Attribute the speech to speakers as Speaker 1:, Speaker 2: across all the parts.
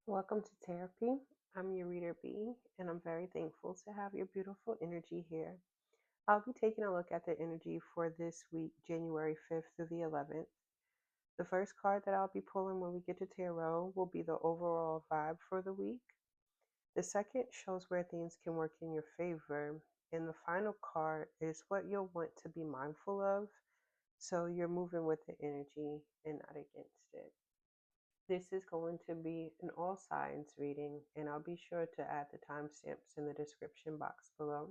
Speaker 1: Welcome to therapy. I'm your reader B, and I'm very thankful to have your beautiful energy here. I'll be taking a look at the energy for this week, January 5th through the 11th. The first card that I'll be pulling when we get to tarot will be the overall vibe for the week. The second shows where things can work in your favor, and the final card is what you'll want to be mindful of, so you're moving with the energy and not against it. This is going to be an all signs reading, and I'll be sure to add the timestamps in the description box below.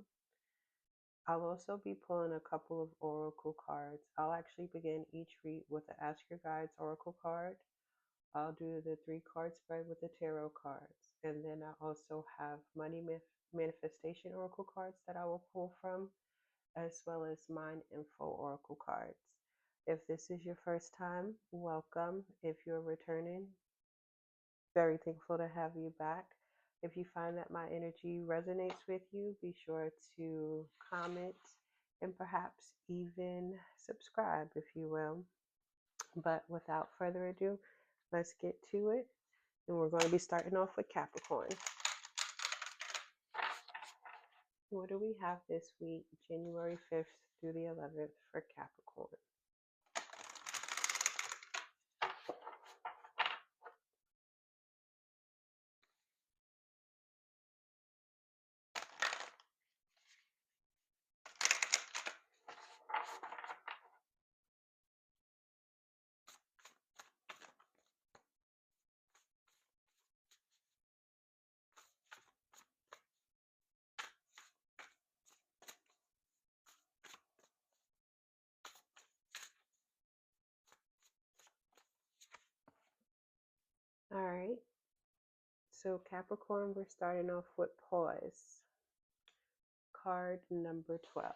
Speaker 1: I'll also be pulling a couple of oracle cards. I'll actually begin each read with the Ask Your Guides oracle card. I'll do the 3 card spread with the tarot cards, and then I also have money manifestation oracle cards that I will pull from, as well as mind info oracle cards. If this is your first time, welcome. If you're returning, very thankful to have you back. If you find that my energy resonates with you, be sure to comment and perhaps even subscribe, if you will. But without further ado, let's get to it. And we're going to be starting off with Capricorn. What do we have this week, January 5th through the 11th for Capricorn? All right. So Capricorn, we're starting off with pause. Card number 12.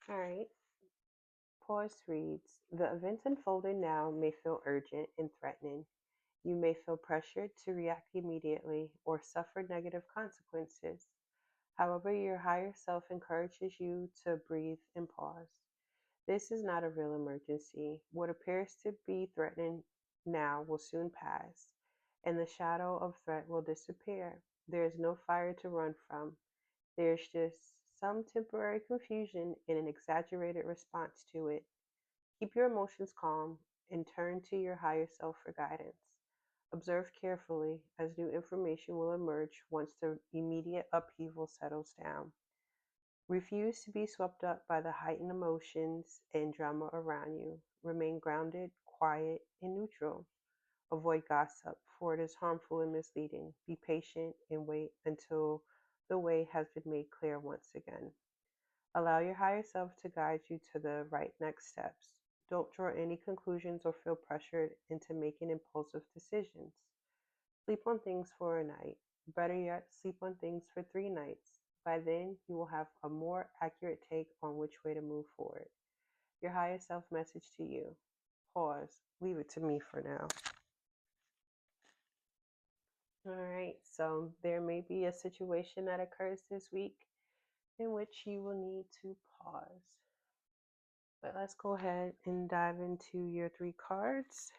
Speaker 1: All right. Pause reads, the events unfolding now may feel urgent and threatening. You may feel pressured to react immediately or suffer negative consequences. However, your higher self encourages you to breathe and pause. This is not a real emergency. What appears to be threatening now will soon pass, and the shadow of threat will disappear. There is no fire to run from. There's just some temporary confusion and an exaggerated response to it. Keep your emotions calm and turn to your higher self for guidance. Observe carefully as new information will emerge once the immediate upheaval settles down. Refuse to be swept up by the heightened emotions and drama around you. Remain grounded, quiet, and neutral. Avoid gossip, for it is harmful and misleading. Be patient and wait until the way has been made clear once again. Allow your higher self to guide you to the right next steps. Don't draw any conclusions or feel pressured into making impulsive decisions. Sleep on things for a night. Better yet, sleep on things for 3 nights. By then, you will have a more accurate take on which way to move forward. Your higher self message to you. Pause. Leave it to me for now. All right, so there may be a situation that occurs this week in which you will need to pause. But let's go ahead and dive into your 3 cards.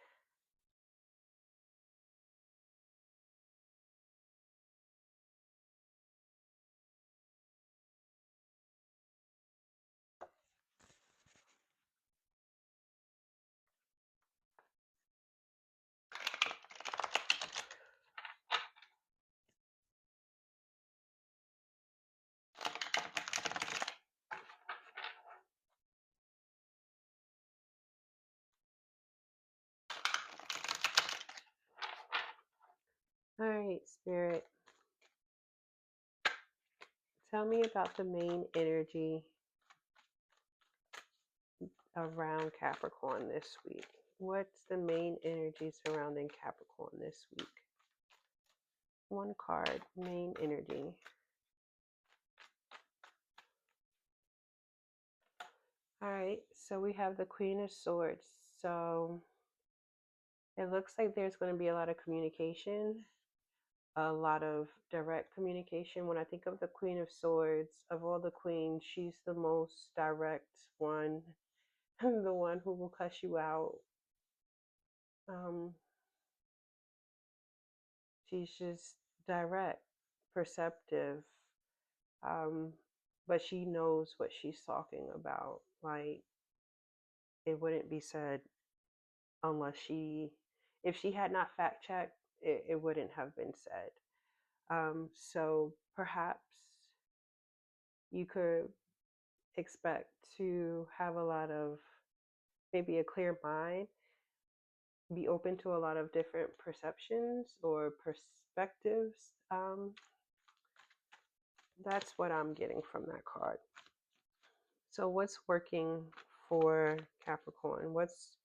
Speaker 1: All right, Spirit, tell me about the main energy around Capricorn this week. What's the main energy surrounding Capricorn this week? 1 card, main energy. All right, so we have the Queen of Swords. So it looks like there's going to be a lot of communication. a lot of direct communication. When I think of the Queen of Swords, of all the queens, she's the most direct one, the one who will cuss you out. Um, she's just direct, perceptive, um, but she knows what she's talking about. Like, it wouldn't be said unless if she had not fact checked, it wouldn't have been said. So perhaps you could expect to have a lot of, maybe a clear mind, be open to a lot of different perceptions or perspectives. That's what I'm getting from that card. So what's working for Capricorn? What's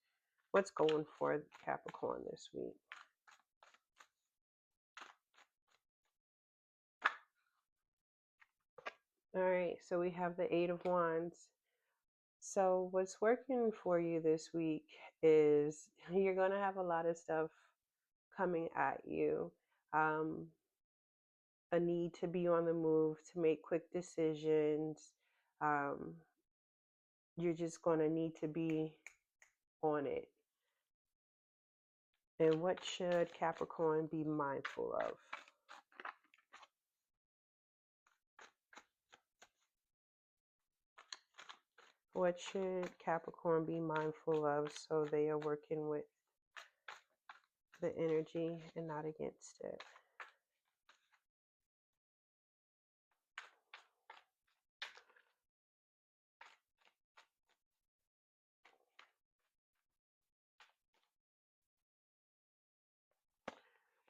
Speaker 1: going for Capricorn this week? All right, so we have the Eight of Wands. So what's working for you this week is you're going to have a lot of stuff coming at you. A need to be on the move, to make quick decisions. You're just going to need to be on it. And what should Capricorn be mindful of? What should Capricorn be mindful of so they are working with the energy and not against it?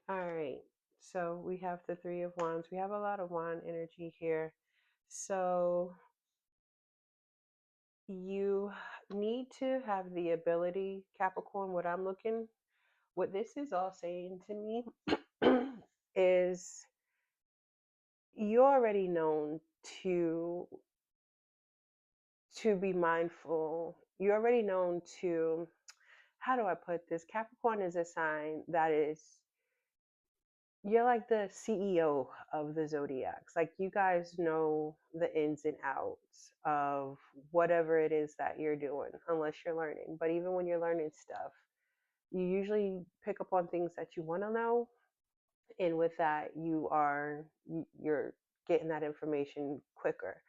Speaker 1: All right, so we have the Three of Wands. We have a lot of wand energy here. So you need to have the ability, Capricorn, what this is all saying to me is you're already known to be mindful. You're already known to, how do I put this? Capricorn is a sign that is, you're like the CEO of the zodiacs. Like, you guys know the ins and outs of whatever it is that you're doing, unless you're learning. But even when you're learning stuff, you usually pick up on things that you want to know, and with that, you're getting that information quicker.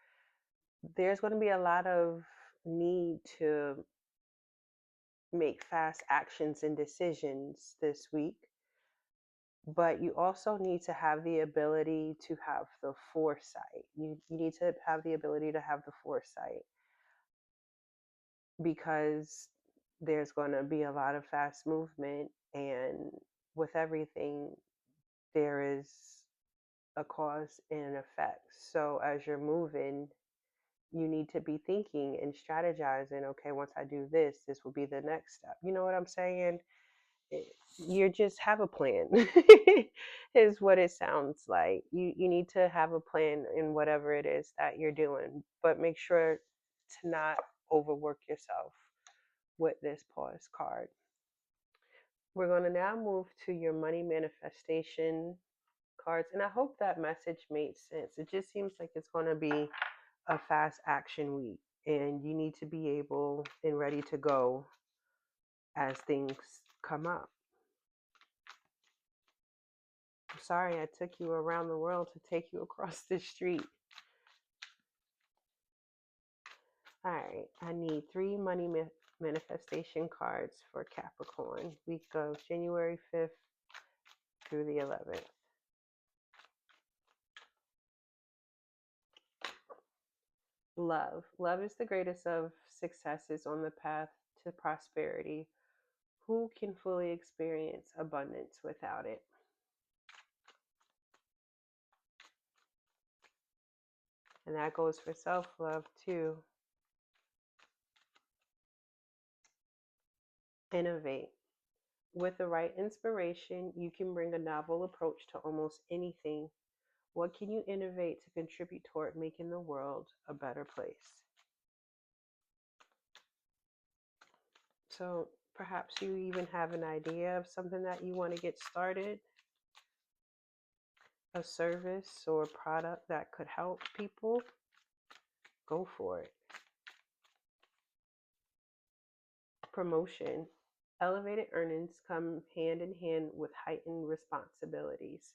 Speaker 1: There's going to be a lot of need to make fast actions and decisions this week, but you also need to have the ability to have the foresight. You need to have the ability to have the foresight, because there's going to be a lot of fast movement, and with everything, there is a cause and an effect. So as you're moving, you need to be thinking and strategizing. Okay, once I do this, this will be the next step. You know what I'm saying? You just have a plan is what it sounds like. You need to have a plan in whatever it is that you're doing, but make sure to not overwork yourself with this pause card. We're going to now move to your money manifestation cards, and I hope that message made sense. It just seems like it's going to be a fast action week, and you need to be able and ready to go as things come up. I'm sorry I took you around the world to take you across the street. All right, I need 3 money manifestation cards for Capricorn, week of January 5th through the 11th. Love. Love is the greatest of successes on the path to prosperity. Who can fully experience abundance without it? And that goes for self-love too. Innovate. With the right inspiration, you can bring a novel approach to almost anything. What can you innovate to contribute toward making the world a better place? So perhaps you even have an idea of something that you want to get started. a service or product that could help people, go for it. Promotion. Elevated earnings come hand in hand with heightened responsibilities.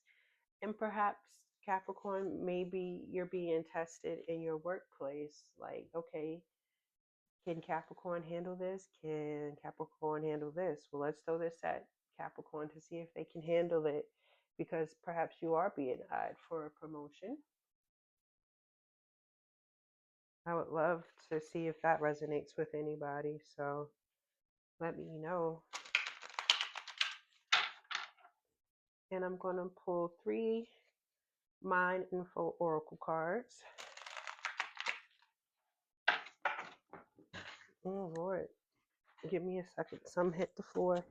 Speaker 1: And perhaps, Capricorn, maybe you're being tested in your workplace. Like, okay, can Capricorn handle this? Can Capricorn handle this? Well, let's throw this at Capricorn to see if they can handle it, because perhaps you are being eyed for a promotion. I would love to see if that resonates with anybody. So let me know. And I'm going to pull 3 Mind Info Oracle cards. Oh, Lord. Give me a second. Some hit the floor.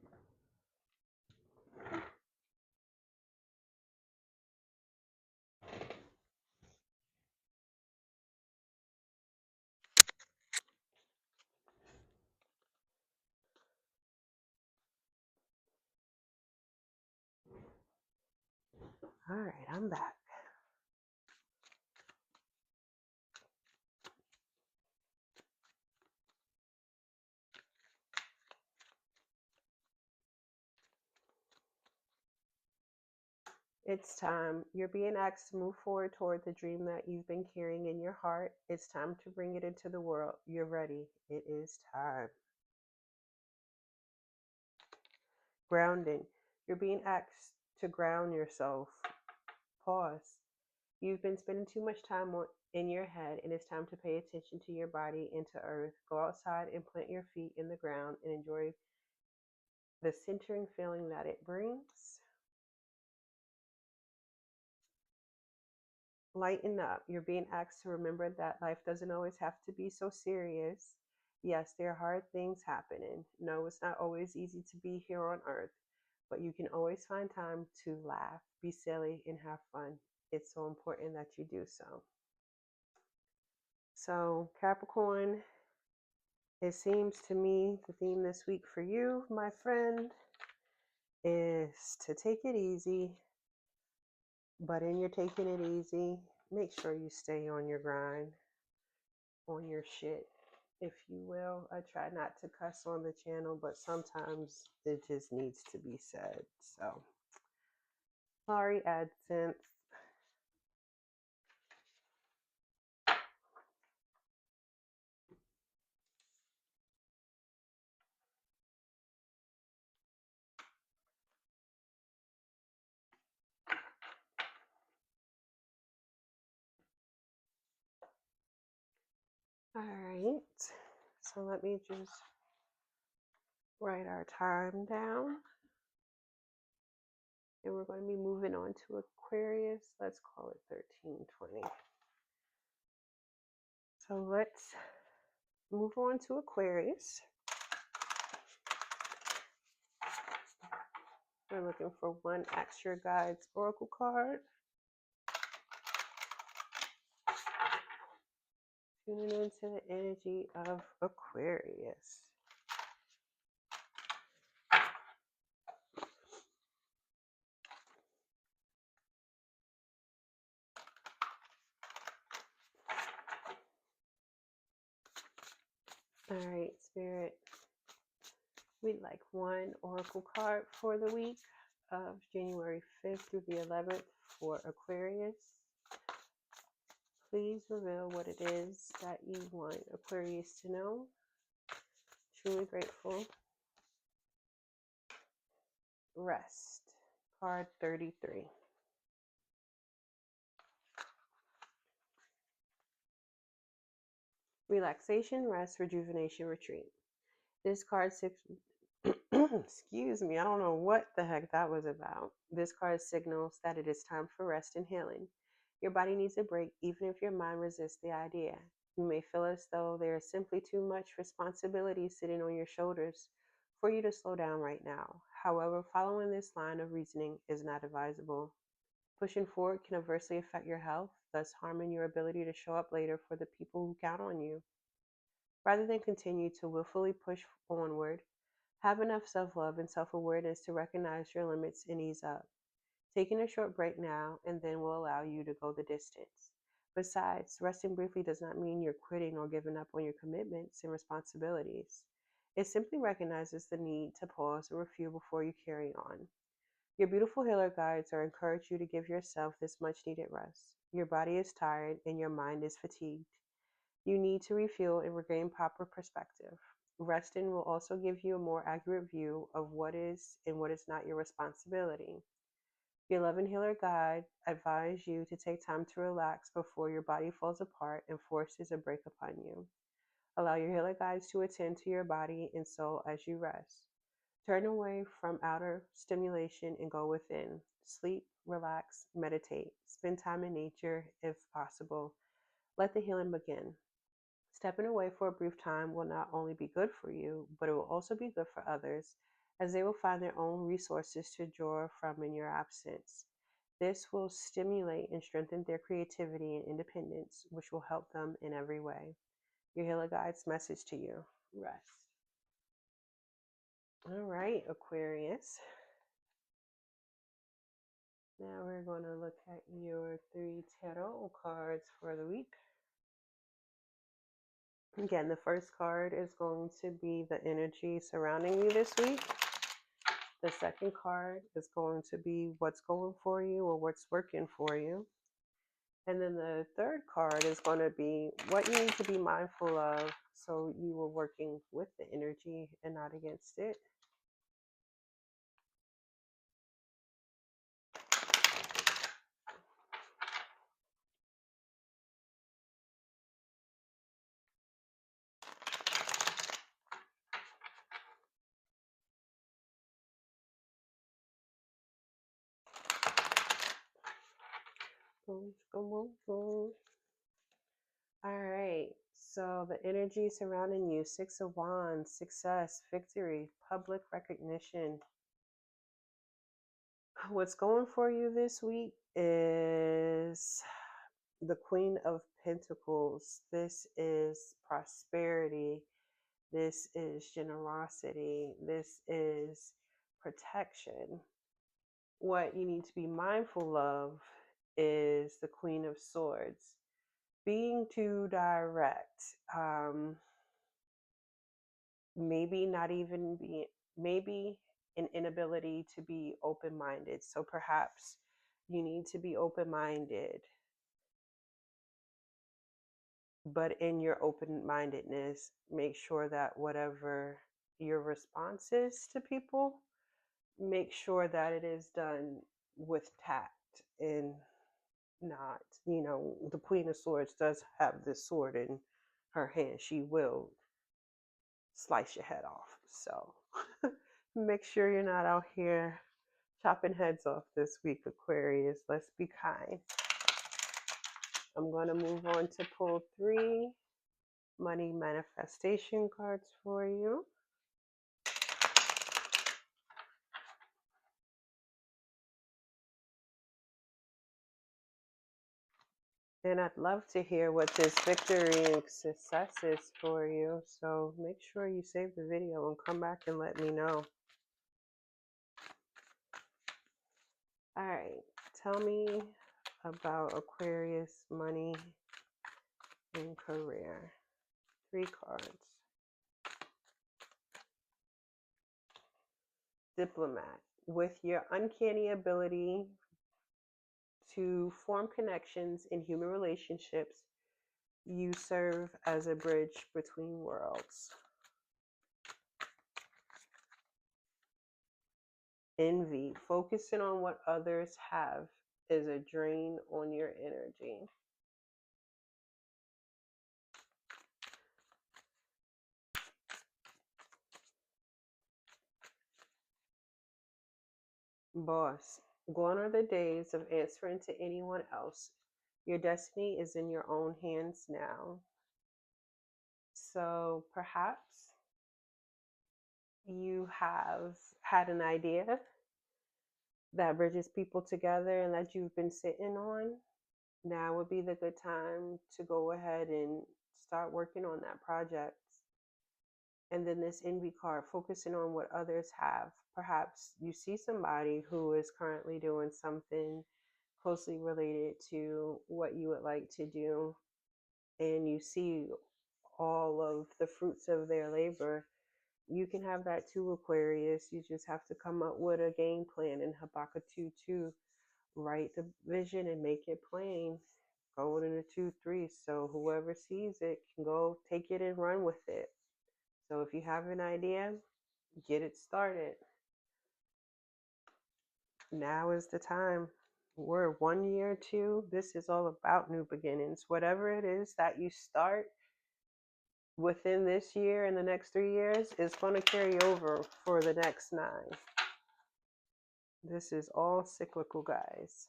Speaker 1: All right, I'm back. It's time. You're being asked to move forward toward the dream that you've been carrying in your heart. It's time to bring it into the world. You're ready. It is time. Grounding. You're being asked to ground yourself. Pause. You've been spending too much time in your head, and it's time to pay attention to your body and to earth. Go outside and plant your feet in the ground and enjoy the centering feeling that it brings. Lighten up. You're being asked to remember that life doesn't always have to be so serious. Yes, there are hard things happening. No, it's not always easy to be here on earth, but you can always find time to laugh, be silly, and have fun. It's so important that you do so. So, Capricorn, it seems to me the theme this week for you, my friend, is to take it easy. But in your taking it easy, make sure you stay on your grind, on your shit, if you will. I try not to cuss on the channel, but sometimes it just needs to be said. So, sorry, AdSense. All right. So let me just write our time down. And we're going to be moving on to Aquarius. Let's call it 1320. So let's move on to Aquarius. We're looking for 1 Extra Guides Oracle card. Tuning into the energy of Aquarius. All right, Spirit. We'd like 1 Oracle card for the week of January 5th through the 11th for Aquarius. Please reveal what it is that you want Aquarius to know. Truly grateful. Rest. Card 33. Relaxation, rest, rejuvenation, retreat. This card excuse me, I don't know what the heck that was about. This card signals that it is time for rest and healing. Your body needs a break, even if your mind resists the idea. You may feel as though there is simply too much responsibility sitting on your shoulders for you to slow down right now. However, following this line of reasoning is not advisable. Pushing forward can adversely affect your health, thus harming your ability to show up later for the people who count on you. Rather than continue to willfully push onward, have enough self-love and self-awareness to recognize your limits and ease up. Taking a short break now and then will allow you to go the distance. Besides, resting briefly does not mean you're quitting or giving up on your commitments and responsibilities. It simply recognizes the need to pause and review before you carry on. Your beautiful healer guides are encourage you to give yourself this much needed rest. Your body is tired and your mind is fatigued. You need to refuel and regain proper perspective. Resting will also give you a more accurate view of what is and what is not your responsibility. Your loving healer guide advise you to take time to relax before your body falls apart and forces a break upon you. Allow your healer guides to attend to your body and soul as you rest. Turn away from outer stimulation and go within. Sleep, relax, meditate. Spend time in nature if possible. Let the healing begin. Stepping away for a brief time will not only be good for you, but it will also be good for others, as they will find their own resources to draw from in your absence. This will stimulate and strengthen their creativity and independence, which will help them in every way. Your healer guide's message to you: rest. All right, Aquarius. Now we're going to look at your 3 tarot cards for the week. Again, the first card is going to be the energy surrounding you this week. The second card is going to be what's going for you or what's working for you. And then the third card is going to be what you need to be mindful of so you are working with the energy and not against it. All right. So the energy surrounding you: 6 of Wands, success, victory, public recognition. What's going for you this week is the Queen of Pentacles. This is prosperity. This is generosity. This is protection. What you need to be mindful of is the Queen of Swords. Being too direct. Maybe not even be, maybe an inability to be open-minded. So perhaps you need to be open-minded, but in your open-mindedness, make sure that whatever your response is to people, make sure that it is done with tact and not, the Queen of Swords does have this sword in her hand. She will slice your head off. So make sure you're not out here chopping heads off this week, Aquarius. Let's be kind. I'm going to move on to pull 3 money manifestation cards for you. And I'd love to hear what this victory and success is for you. So make sure you save the video and come back and let me know. All right. Tell me about Aquarius money and career. 3 cards. Diplomat. With your uncanny ability to form connections in human relationships, you serve as a bridge between worlds. Envy. Focusing on what others have is a drain on your energy. Boss. Gone are the days of answering to anyone else. Your destiny is in your own hands now. So perhaps you have had an idea that bridges people together and that you've been sitting on. Now would be the good time to go ahead and start working on that project. And then this envy card, focusing on what others have. Perhaps you see somebody who is currently doing something closely related to what you would like to do, and you see all of the fruits of their labor. You can have that too, Aquarius. You just have to come up with a game plan. In Habakkuk 2:2, write the vision and make it plain. Go into 2:3, so whoever sees it can go take it and run with it. So if you have an idea, get it started. Now is the time. We're 1 year, two. This is all about new beginnings. Whatever it is that you start within this year and the next 3 years is going to carry over for the next 9. This is all cyclical, guys.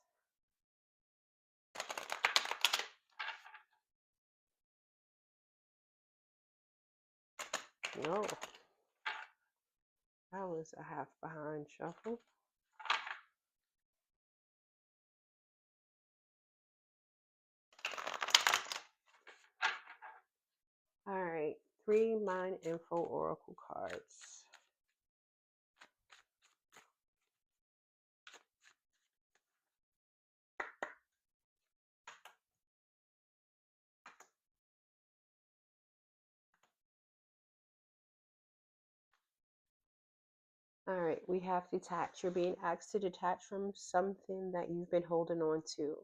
Speaker 1: No, that was a half behind shuffle. All right, 3 Mind Info Oracle cards. All right, we have detach. You're being asked to detach from something that you've been holding on to.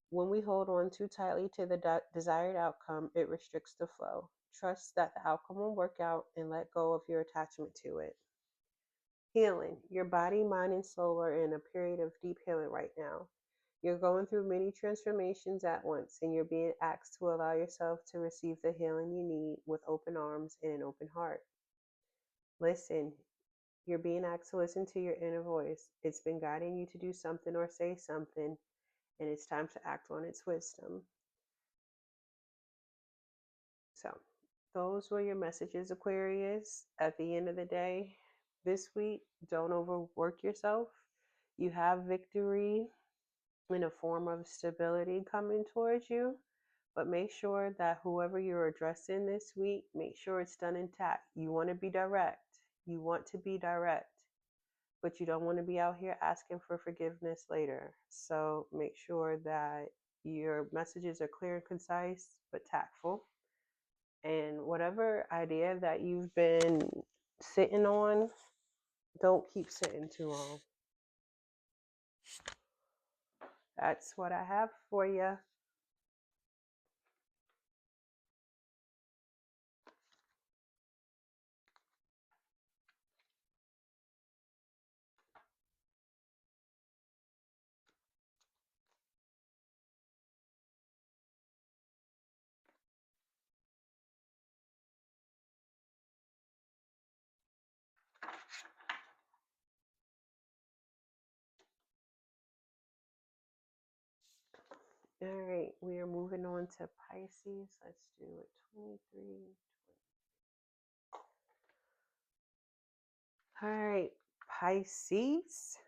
Speaker 1: When we hold on too tightly to the desired outcome, it restricts the flow. Trust that the outcome will work out and let go of your attachment to it. Healing. Your body, mind, and soul are in a period of deep healing right now. You're going through many transformations at once, and you're being asked to allow yourself to receive the healing you need with open arms and an open heart. Listen. You're being asked to listen to your inner voice. It's been guiding you to do something or say something, and it's time to act on its wisdom. So, those were your messages, Aquarius. At the end of the day, this week, don't overwork yourself. You have victory in a form of stability coming towards you, but make sure that whoever you're addressing this week, make sure it's done intact. You want to be direct. You want to be direct, but you don't want to be out here asking for forgiveness later. So make sure that your messages are clear and concise, but tactful. And whatever idea that you've been sitting on, don't keep sitting too long. That's what I have for you. All right, we are moving on to Pisces. Let's do it. 23. All right, Pisces.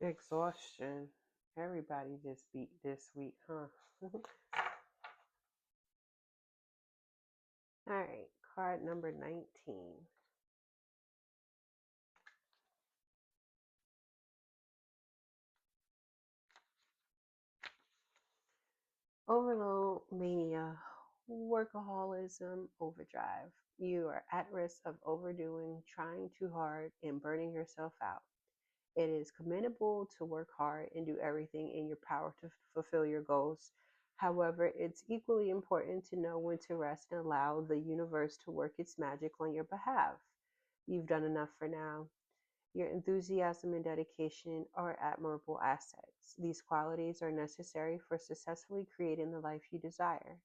Speaker 1: Exhaustion. Everybody just beat this week, huh? All right, card number 19. Overload, mania, workaholism, overdrive. You are at risk of overdoing, trying too hard, and burning yourself out. It is commendable to work hard and do everything in your power to fulfill your goals. However, it's equally important to know when to rest and allow the universe to work its magic on your behalf. You've done enough for now. Your enthusiasm and dedication are admirable assets. These qualities are necessary for successfully creating the life you desire.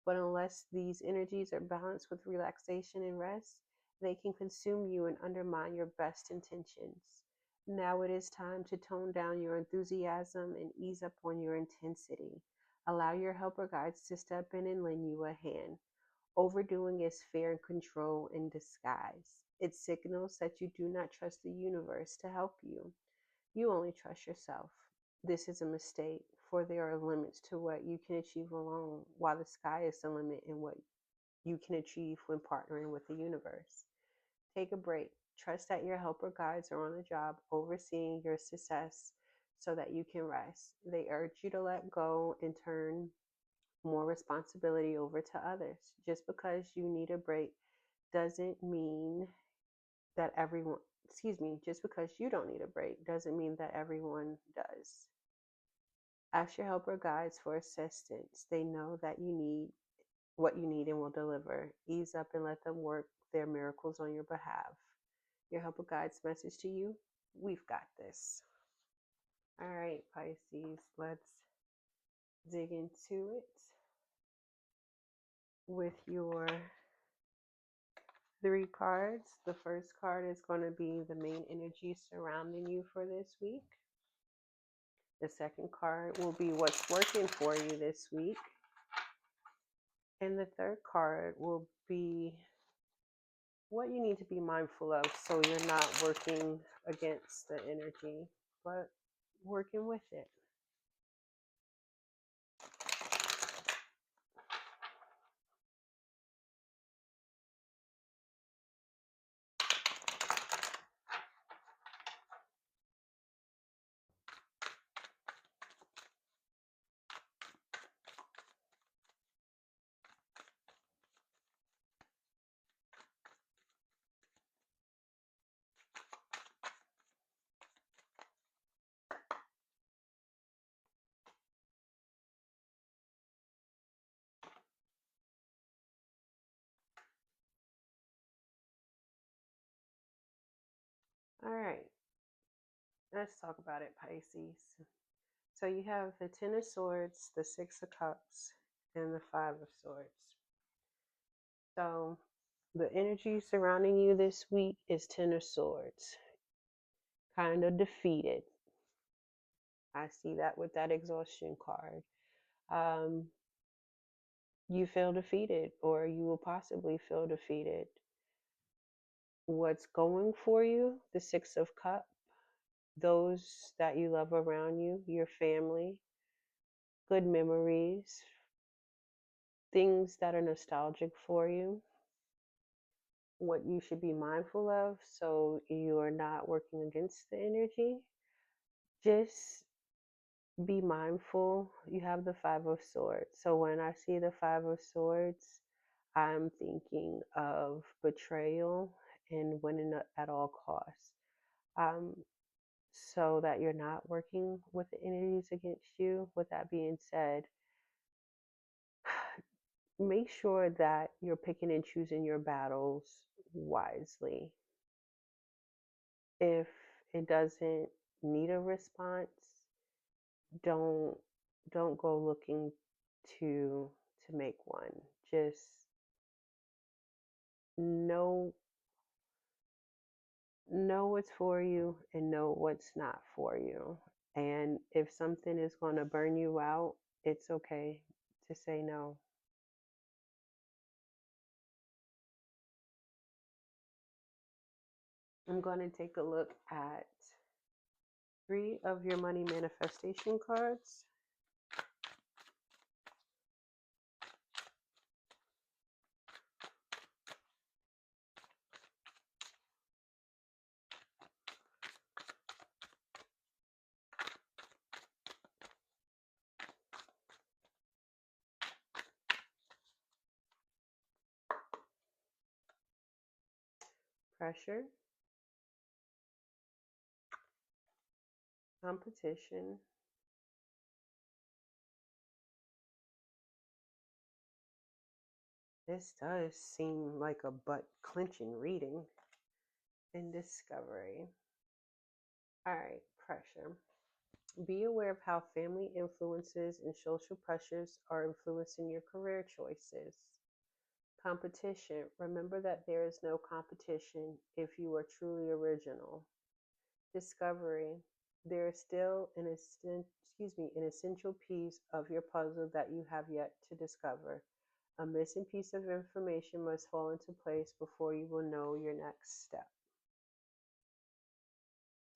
Speaker 1: But unless these energies are balanced with relaxation and rest, they can consume you and undermine your best intentions. Now it is time to tone down your enthusiasm and ease up on your intensity. Allow your helper guides to step in and lend you a hand. Overdoing is fear and control in disguise. It signals that you do not trust the universe to help you. You only trust yourself. This is a mistake, for there are limits to what you can achieve alone, while the sky is the limit in what you can achieve when partnering with the universe. Take a break. Trust that your helper guides are on the job overseeing your success so that you can rest. They urge you to let go and turn more responsibility over to others. Just because you need a break doesn't mean that everyone, just because you don't need a break doesn't mean that everyone does. Ask your helper guides for assistance. They know that you need what you need and will deliver. Ease up and let them work their miracles on your behalf. Your helper guides message to you: we've got this. All right, Pisces, let's dig into it with your 3 cards. The first card is going to be the main energy surrounding you for this week. The second card will be what's working for you this week. And the third card will be what you need to be mindful of so you're not working against the energy, but working with it. All right, let's talk about it, Pisces. So you have the Ten of Swords, the Six of Cups, and the Five of Swords. So the energy surrounding you this week is Ten of Swords. Kind of defeated. I see that with that exhaustion card. You feel defeated, or you will possibly feel defeated. What's going for you? The Six of Cups. Those that you love around you, your family, good memories, things that are nostalgic for you, what you should be mindful of so you are not working against the energy. Just be mindful. You have the Five of Swords. So when I see the Five of Swords, I'm thinking of betrayal and winning at all costs. So that you're not working with the energies against you. With that being said, make sure that you're picking and choosing your battles wisely. If it doesn't need a response, don't go looking to make one. Just know what's for you and know what's not for you. And if something is going to burn you out, it's okay to say no. I'm going to take a look at 3 of your money manifestation cards. Pressure, competition, this does seem like a butt clenching reading, and discovery. All right, pressure. Be aware of how family influences and social pressures are influencing your career choices. Competition. Remember that there is no competition if you are truly original. Discovery. There is still an essential piece of your puzzle that you have yet to discover. A missing piece of information must fall into place before you will know your next step.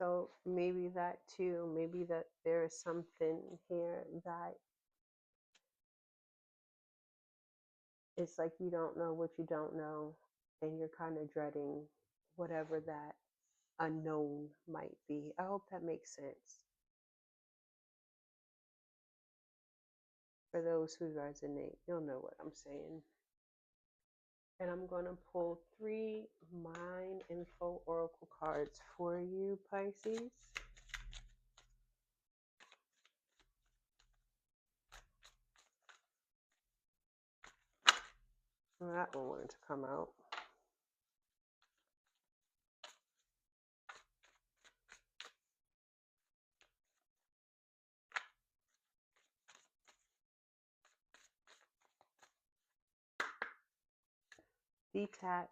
Speaker 1: So maybe that too, maybe that there is something here that it's like you don't know what you don't know, and you're kind of dreading whatever that unknown might be. I hope that makes sense for those who resonate. You'll know what I'm saying. And I'm going to pull 3 Mind Info Oracle cards for you, Pisces. That one wanted to come out. Detach,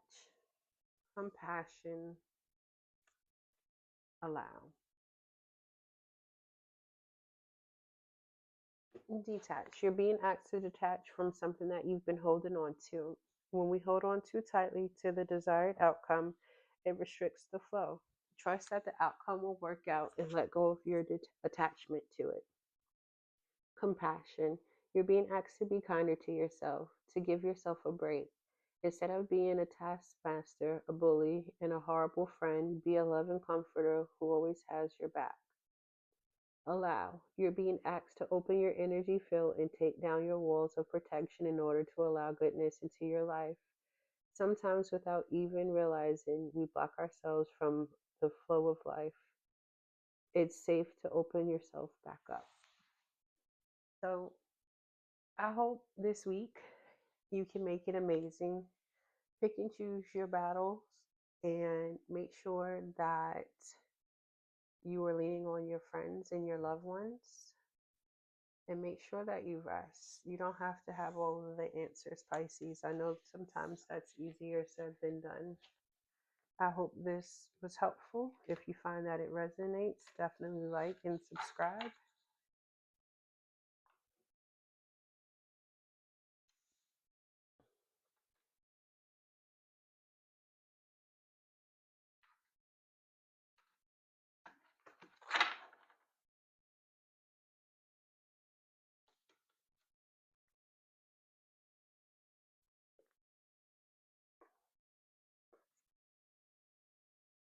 Speaker 1: compassion, allow. Detach. You're being asked to detach from something that you've been holding on to. When we hold on too tightly to the desired outcome, it restricts the flow. Trust that the outcome will work out and let go of your attachment to it. Compassion. You're being asked to be kinder to yourself, to give yourself a break. Instead of being a taskmaster, a bully, and a horrible friend, be a loving comforter who always has your back. Allow. You're being asked to open your energy field and take down your walls of protection in order to allow goodness into your life. Sometimes, without even realizing, we block ourselves from the flow of life. It's safe to open yourself back up. So, I hope this week you can make it amazing. Pick and choose your battles and make sure that you are leaning on your friends and your loved ones. And make sure that you rest. You don't have to have all of the answers, Pisces. I know sometimes that's easier said than done. I hope this was helpful. If you find that it resonates, definitely like and subscribe.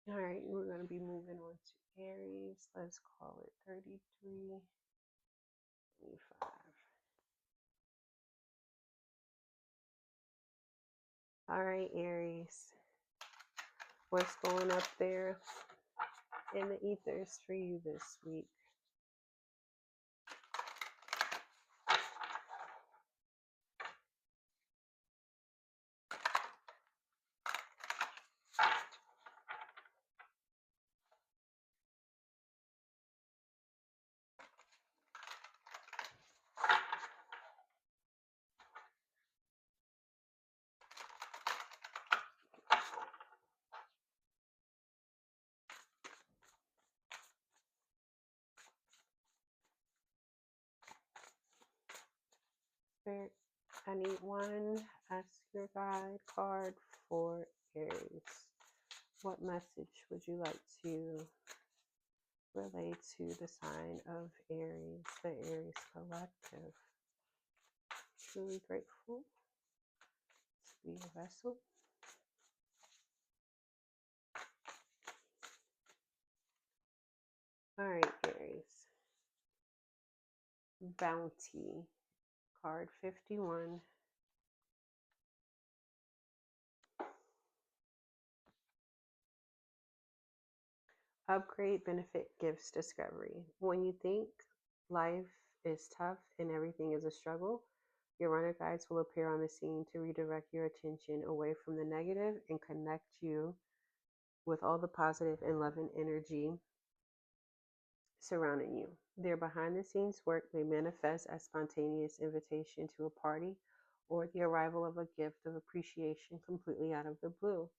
Speaker 1: All right, we're going to be moving on to Aries. Let's call it 33, 25. All right, Aries. What's going up there in the ethers for you this week? Spirit, I need one Ask Your Guide card for Aries. What message would you like to relay to the sign of Aries, the Aries collective? Truly grateful to be a vessel. All right, Aries. Bounty, card 51. Upgrade, benefit, gifts, discovery. When you think life is tough and everything is a struggle, your runner guides will appear on the scene to redirect your attention away from the negative and connect you with all the positive and loving energy surrounding you. Their behind the scenes work may manifest as spontaneous invitation to a party or the arrival of a gift of appreciation completely out of the blue.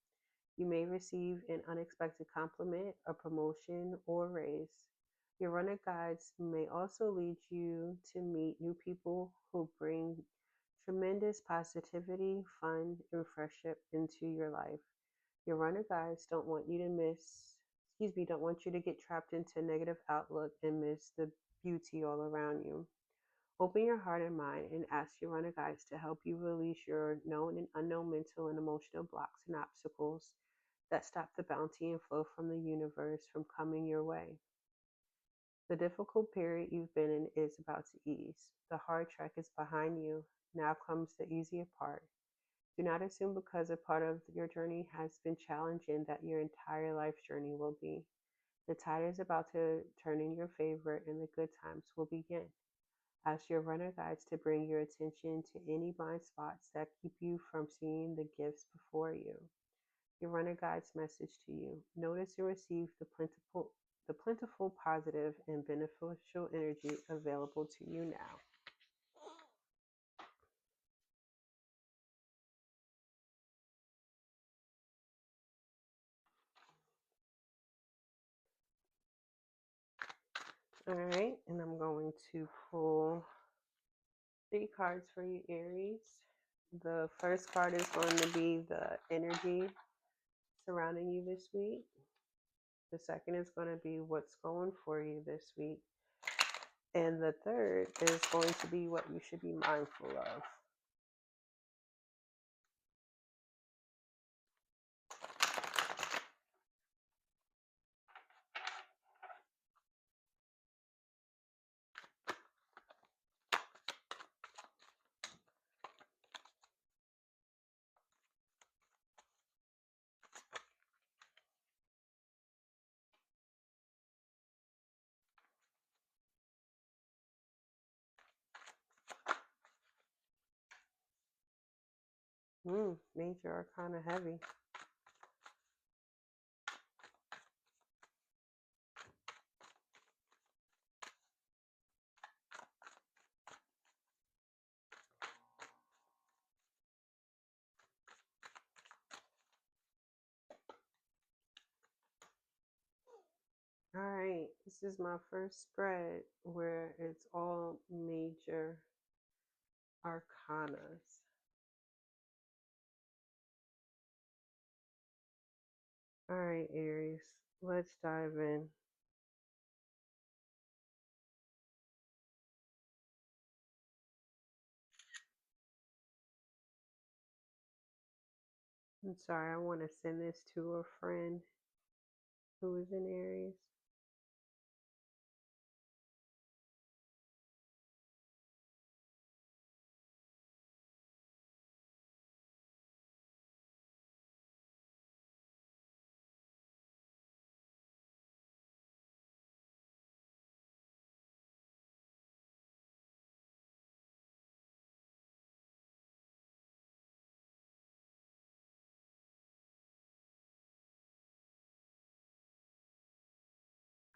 Speaker 1: You may receive an unexpected compliment, a promotion, or raise. Your runner guides may also lead you to meet new people who bring tremendous positivity, fun, and friendship into your life. Your runner guides don't want you to get trapped into a negative outlook and miss the beauty all around you. Open your heart and mind and ask your runner guides to help you release your known and unknown mental and emotional blocks and obstacles that stop the bounty and flow from the universe from coming your way. The difficult period you've been in is about to ease. The hard track is behind you. Now comes the easier part. Do not assume because a part of your journey has been challenging that your entire life's journey will be. The tide is about to turn in your favor and the good times will begin. Ask your runner guides to bring your attention to any blind spots that keep you from seeing the gifts before you. Your runner guide's message to you. Notice and receive the plentiful, positive, and beneficial energy available to you now. All right, and I'm going to pull 3 cards for you, Aries. The first card is going to be the energy surrounding you this week. The second is going to be what's going for you this week. And the third is going to be what you should be mindful of. Major are kind of heavy. All right, this is my first spread where it's all major arcanas. All right, Aries, let's dive in. I'm sorry, I want to send this to a friend who is in Aries.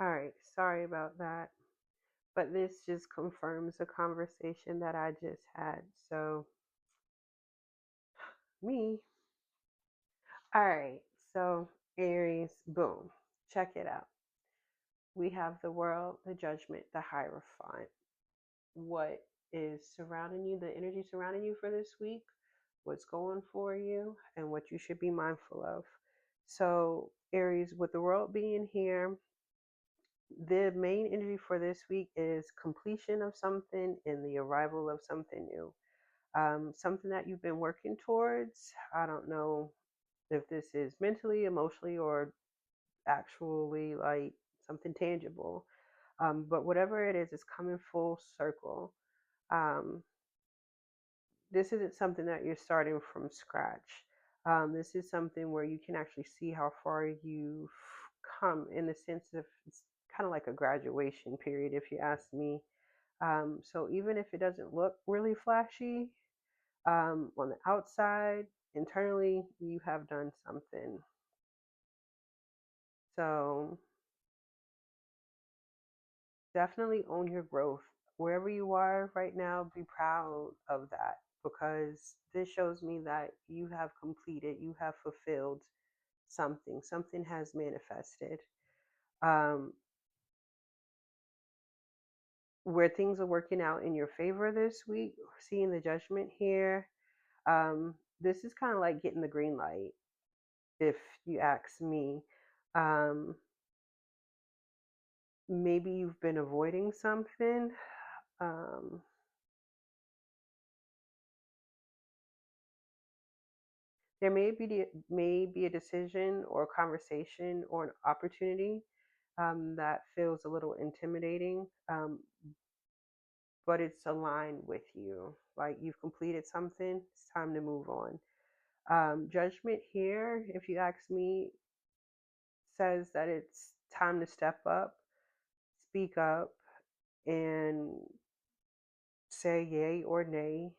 Speaker 1: All right, sorry about that. But this just confirms a conversation that I just had. So, me. All right, so Aries, boom. Check it out. We have the world, the judgment, the hierophant. What is surrounding you, the energy surrounding you for this week, what's going for you, and what you should be mindful of. So, Aries, with the world being here, the main energy for this week is completion of something and the arrival of something new. Something that you've been working towards. I don't know if this is mentally, emotionally, or actually like something tangible. But whatever it is, it's coming full circle. Um, this isn't something that you're starting from scratch. This is something where you can actually see how far you've come in the sense of it's kind of like a graduation period, if you ask me. So even if it doesn't look really flashy on the outside, internally, you have done something. So definitely own your growth. Wherever you are right now, be proud of that because this shows me that you have completed, you have fulfilled something, something has manifested. Um, where things are working out in your favor this week, seeing the judgment here, this is kind of like getting the green light, if you ask me. Um, maybe you've been avoiding something. Um, there may be a decision or a conversation or an opportunity that feels a little intimidating, but it's aligned with you. Like you've completed something, it's time to move on. Judgment here, if you ask me, says that it's time to step up, speak up, and say yay or nay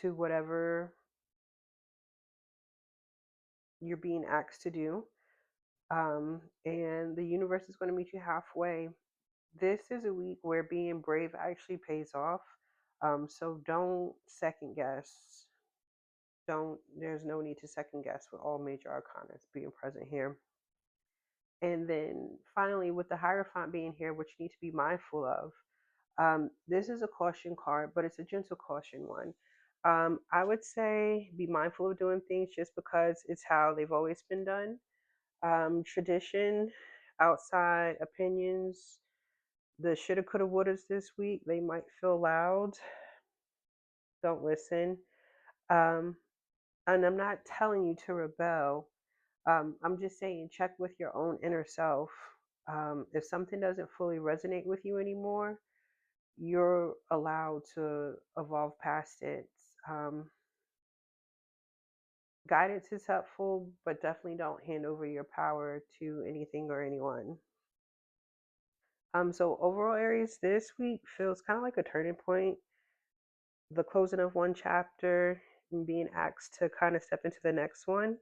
Speaker 1: to whatever you're being asked to do. And the universe is going to meet you halfway. This is a week where being brave actually pays off. So don't second guess. There's no need to second guess with all major arcana being present here. And then finally, with the Hierophant being here, which you need to be mindful of, this is a caution card, but it's a gentle caution one. I would say be mindful of doing things just because it's how they've always been done. Tradition, outside opinions, the shoulda, coulda, wouldas this week, they might feel loud. Don't listen. Um, and I'm not telling you to rebel. I'm just saying check with your own inner self. If something doesn't fully resonate with you anymore, you're allowed to evolve past it. Um, Guidance is helpful, but definitely don't hand over your power to anything or anyone. So overall, Aries, this week feels kind of like a turning point, the closing of one chapter and being asked to kind of step into the next one.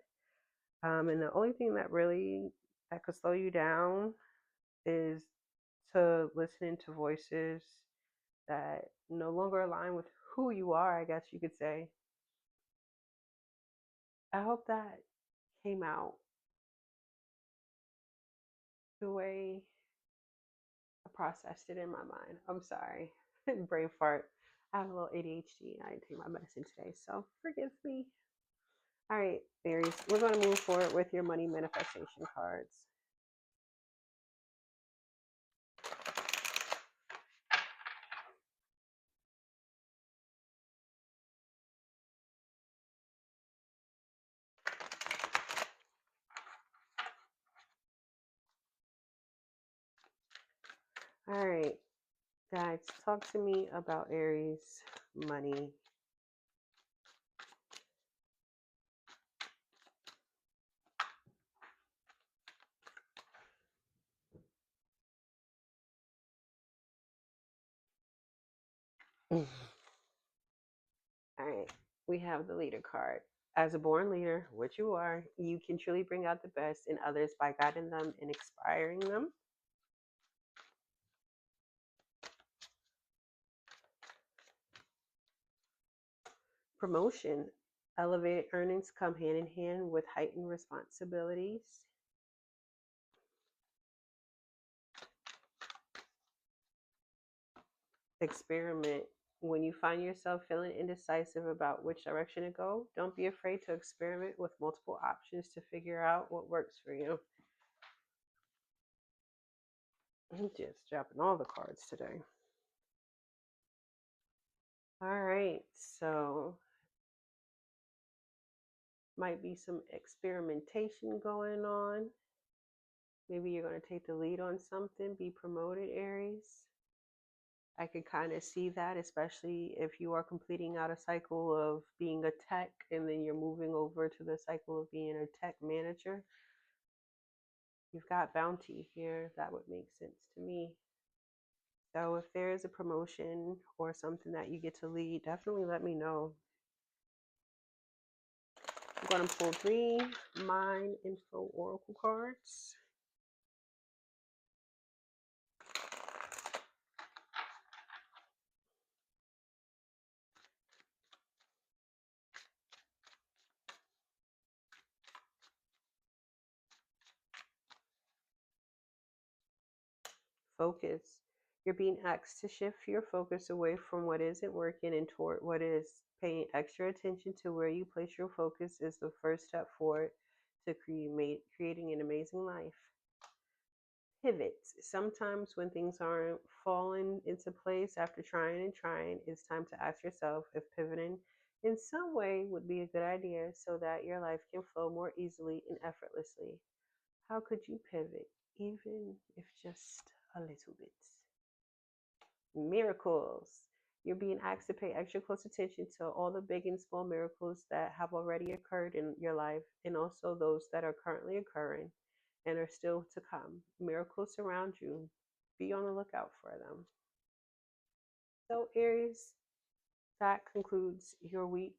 Speaker 1: And the only thing that could slow you down is to listen to voices that no longer align with who you are, I guess you could say. I hope that came out the way I processed it in my mind. I'm sorry. Brain fart. I have a little ADHD and I didn't take my medicine today, so forgive me. All right, Aries, we're going to move forward with your money manifestation cards. All right, guys, talk to me about Aries money. All right, we have the leader card. As a born leader, which you are, you can truly bring out the best in others by guiding them and inspiring them. Promotion. Elevated earnings come hand in hand with heightened responsibilities. Experiment. When you find yourself feeling indecisive about which direction to go, don't be afraid to experiment with multiple options to figure out what works for you. I'm just dropping all the cards today. All right, so might be some experimentation going on. Maybe you're going to take the lead on something, be promoted, Aries. I could kind of see that, especially if you are completing out a cycle of being a tech and then you're moving over to the cycle of being a tech manager. You've got bounty here. That would make sense to me. So if there is a promotion or something that you get to lead, definitely let me know. I'm going to pull 3 Mind Info Oracle cards. Focus. You're being asked to shift your focus away from what isn't working and toward what is. Paying extra attention to where you place your focus is the first step forward to creating an amazing life. Pivots. Sometimes when things aren't falling into place after trying and trying, it's time to ask yourself if pivoting in some way would be a good idea so that your life can flow more easily and effortlessly. How could you pivot, even if just a little bit? Miracles. You're being asked to pay extra close attention to all the big and small miracles that have already occurred in your life and also those that are currently occurring and are still to come. Miracles surround you. Be on the lookout for them. So, Aries, that concludes your week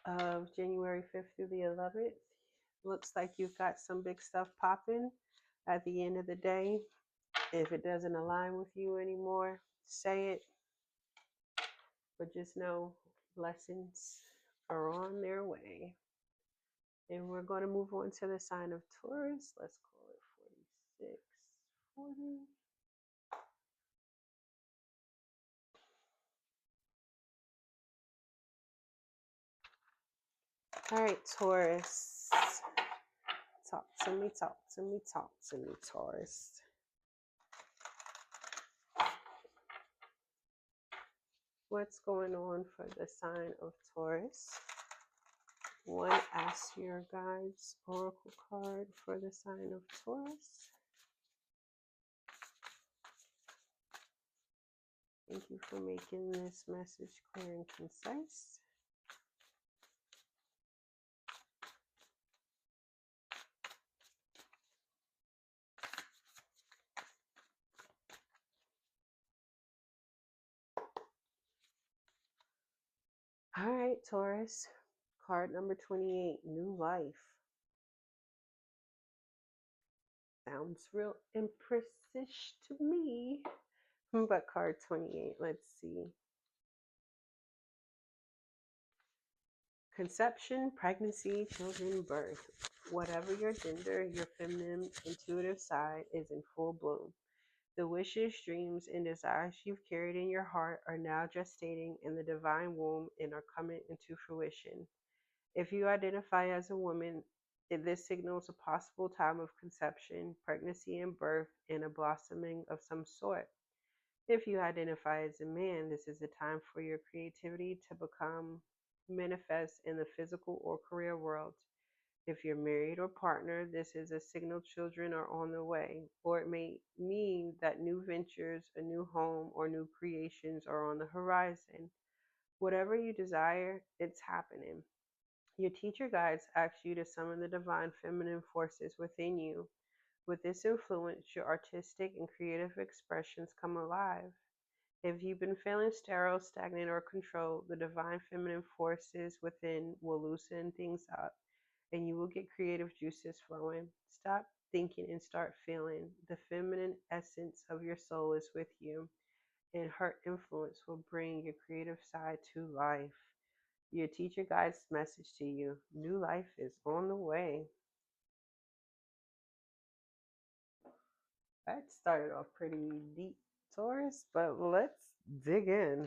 Speaker 1: of January 5th through the 11th. Looks like you've got some big stuff popping at the end of the day. If it doesn't align with you anymore, say it. But just know blessings are on their way. And we're going to move on to the sign of Taurus. Let's call it 46, 40. All right, Taurus. Talk to me, talk to me, talk to me, Taurus. What's going on for the sign of Taurus? One Ask Your Guides Oracle card for the sign of Taurus. Thank you for making this message clear and concise. All right, Taurus. Card number 28, New Life. Sounds real empress-ish to me. But card 28, let's see. Conception, pregnancy, children, birth. Whatever your gender, your feminine, intuitive side is in full bloom. The wishes, dreams, and desires you've carried in your heart are now gestating in the divine womb and are coming into fruition. If you identify as a woman, this signals a possible time of conception, pregnancy, and birth, and a blossoming of some sort. If you identify as a man, this is a time for your creativity to become manifest in the physical or career world. If you're married or partnered, this is a signal children are on the way, or it may mean that new ventures, a new home, or new creations are on the horizon. Whatever you desire, it's happening. Your teacher guides ask you to summon the divine feminine forces within you. With this influence, your artistic and creative expressions come alive. If you've been feeling sterile, stagnant, or controlled, the divine feminine forces within will loosen things up and you will get creative juices flowing. Stop thinking and start feeling. The feminine essence of your soul is with you, and her influence will bring your creative side to life. Your teacher guides message to you: new life is on the way. That started off pretty deep, Taurus, but let's dig in.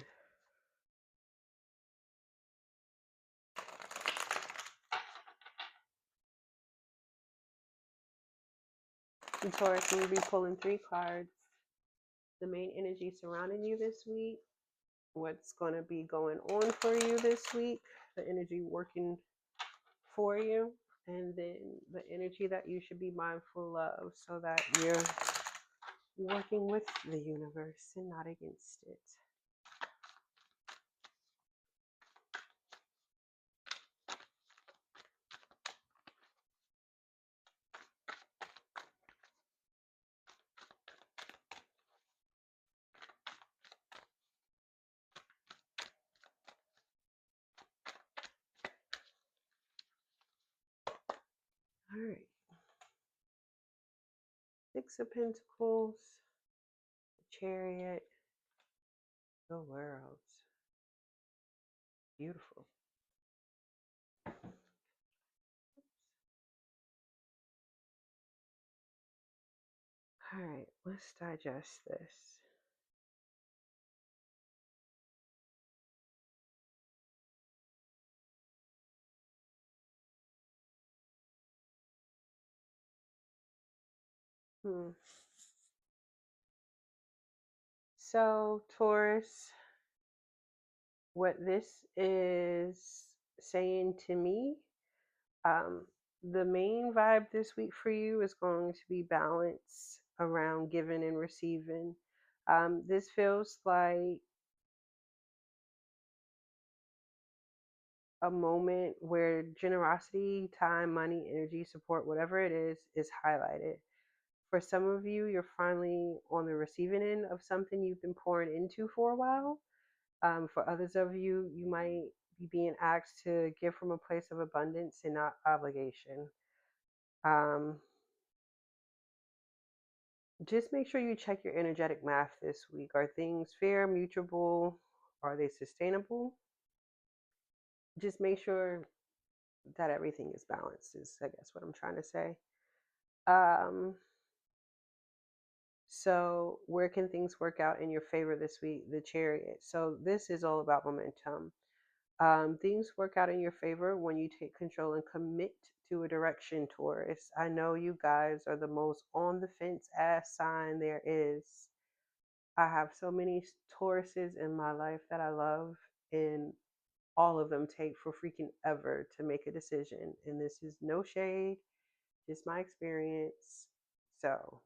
Speaker 1: And Taurus, we'll be pulling 3 cards. The main energy surrounding you this week, what's going to be going on for you this week, the energy working for you, and then the energy that you should be mindful of so that you're working with the universe and not against it. Six of Pentacles, the Chariot, the World. Beautiful. All right, let's digest this. So, Taurus, what this is saying to me, um, the main vibe this week for you is going to be balance around giving and receiving. This feels like a moment where generosity, time, money, energy, support, whatever it is highlighted. For some of you, you're finally on the receiving end of something you've been pouring into for a while. For others of you, you might be being asked to give from a place of abundance and not obligation. Um, just make sure you check your energetic math this week. Are things fair, mutual? Are they sustainable? Just make sure that everything is balanced, is I guess what I'm trying to say. Um, so, where can things work out in your favor this week? The Chariot. So, this is all about momentum. Things work out in your favor when you take control and commit to a direction, Taurus. I know you guys are the most on the fence ass sign there is. I have so many Tauruses in my life that I love, and all of them take for freaking ever to make a decision. And this is no shade, just my experience. So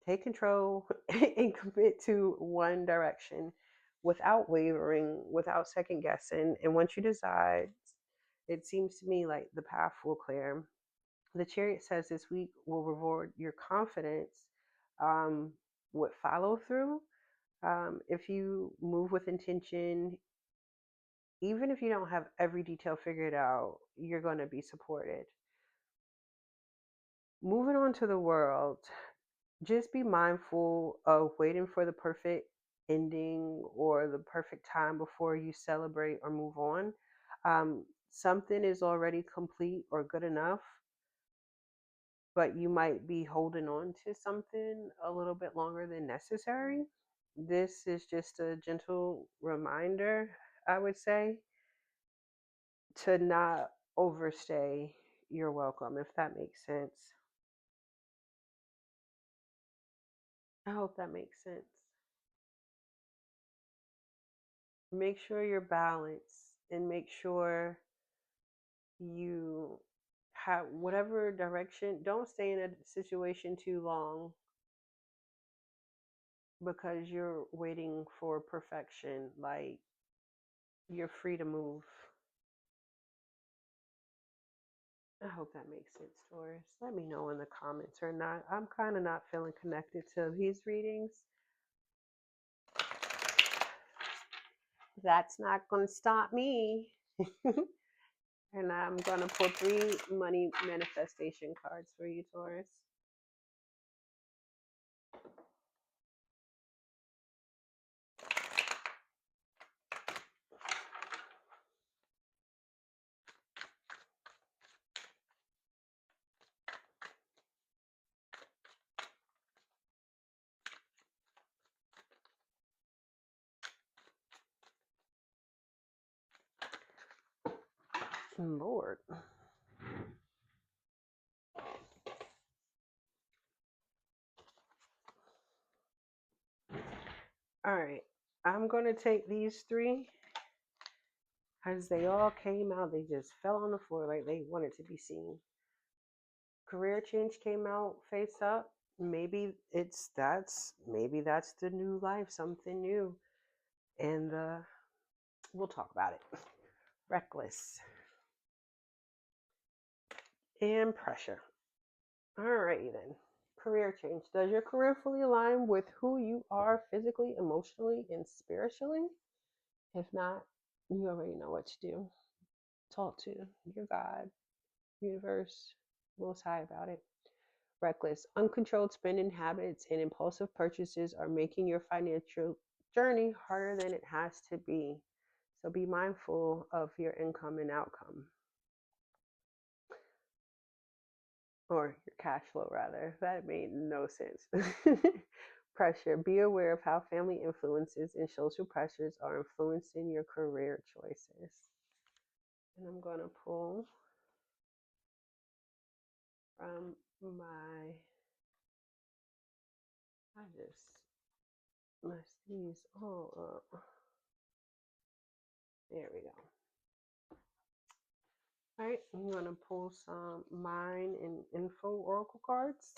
Speaker 1: take control and commit to one direction without wavering, without second guessing. And once you decide, it seems to me like the path will clear. The Chariot says this week will reward your confidence with follow through. If you move with intention, even if you don't have every detail figured out, you're going to be supported. Moving on to the World, just be mindful of waiting for the perfect ending or the perfect time before you celebrate or move on. Something is already complete or good enough, but you might be holding on to something a little bit longer than necessary. This is just a gentle reminder, I would say, to not overstay your welcome, if that makes sense. I hope that makes sense. Make sure you're balanced and make sure you have whatever direction. Don't stay in a situation too long because you're waiting for perfection. Like, you're free to move. I hope that makes sense, Taurus. Let me know in the comments or not. I'm kind of not feeling connected to these readings. That's not going to stop me. And I'm going to pull 3 money manifestation cards for you, Taurus. Lord. All right. I'm going to take these 3 as they all came out. They just fell on the floor like they wanted to be seen. Career change came out face up. Maybe that's the new life, something new. And we'll talk about it. Reckless and pressure. Alrighty then. Career change. Does your career fully align with who you are physically, emotionally, and spiritually? If not, you already know what to do. Talk to your God, universe, Most High about it. Reckless, uncontrolled spending habits and impulsive purchases are making your financial journey harder than it has to be. So be mindful of your income and outcome, or your cash flow, rather. That made no sense. Pressure. Be aware of how family influences and social pressures are influencing your career choices. And I'm going to pull from my, I just messed these all up. There we go. All right, I'm going to pull some Mind and Info Oracle cards.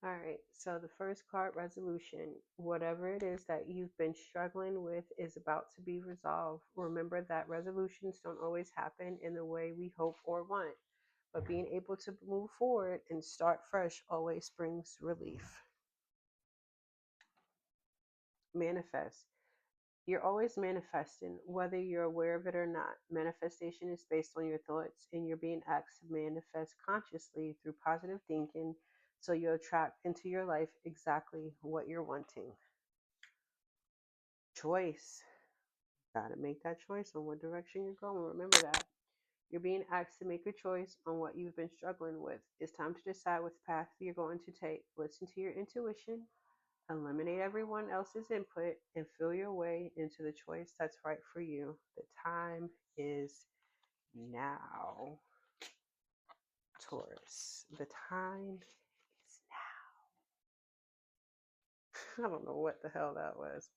Speaker 1: All right, so the first card, resolution. Whatever it is that you've been struggling with is about to be resolved. Remember that resolutions don't always happen in the way we hope or want, but being able to move forward and start fresh always brings relief. Manifest. You're always manifesting, whether you're aware of it or not. Manifestation is based on your thoughts, and you're being asked to manifest consciously through positive thinking so you attract into your life exactly what you're wanting. Choice. Gotta make that choice on what direction you're going. Remember that. You're being asked to make a choice on what you've been struggling with. It's time to decide which path you're going to take. Listen to your intuition, eliminate everyone else's input, and feel your way into the choice that's right for you. The time is now, Taurus. The time is now. I don't know what the hell that was,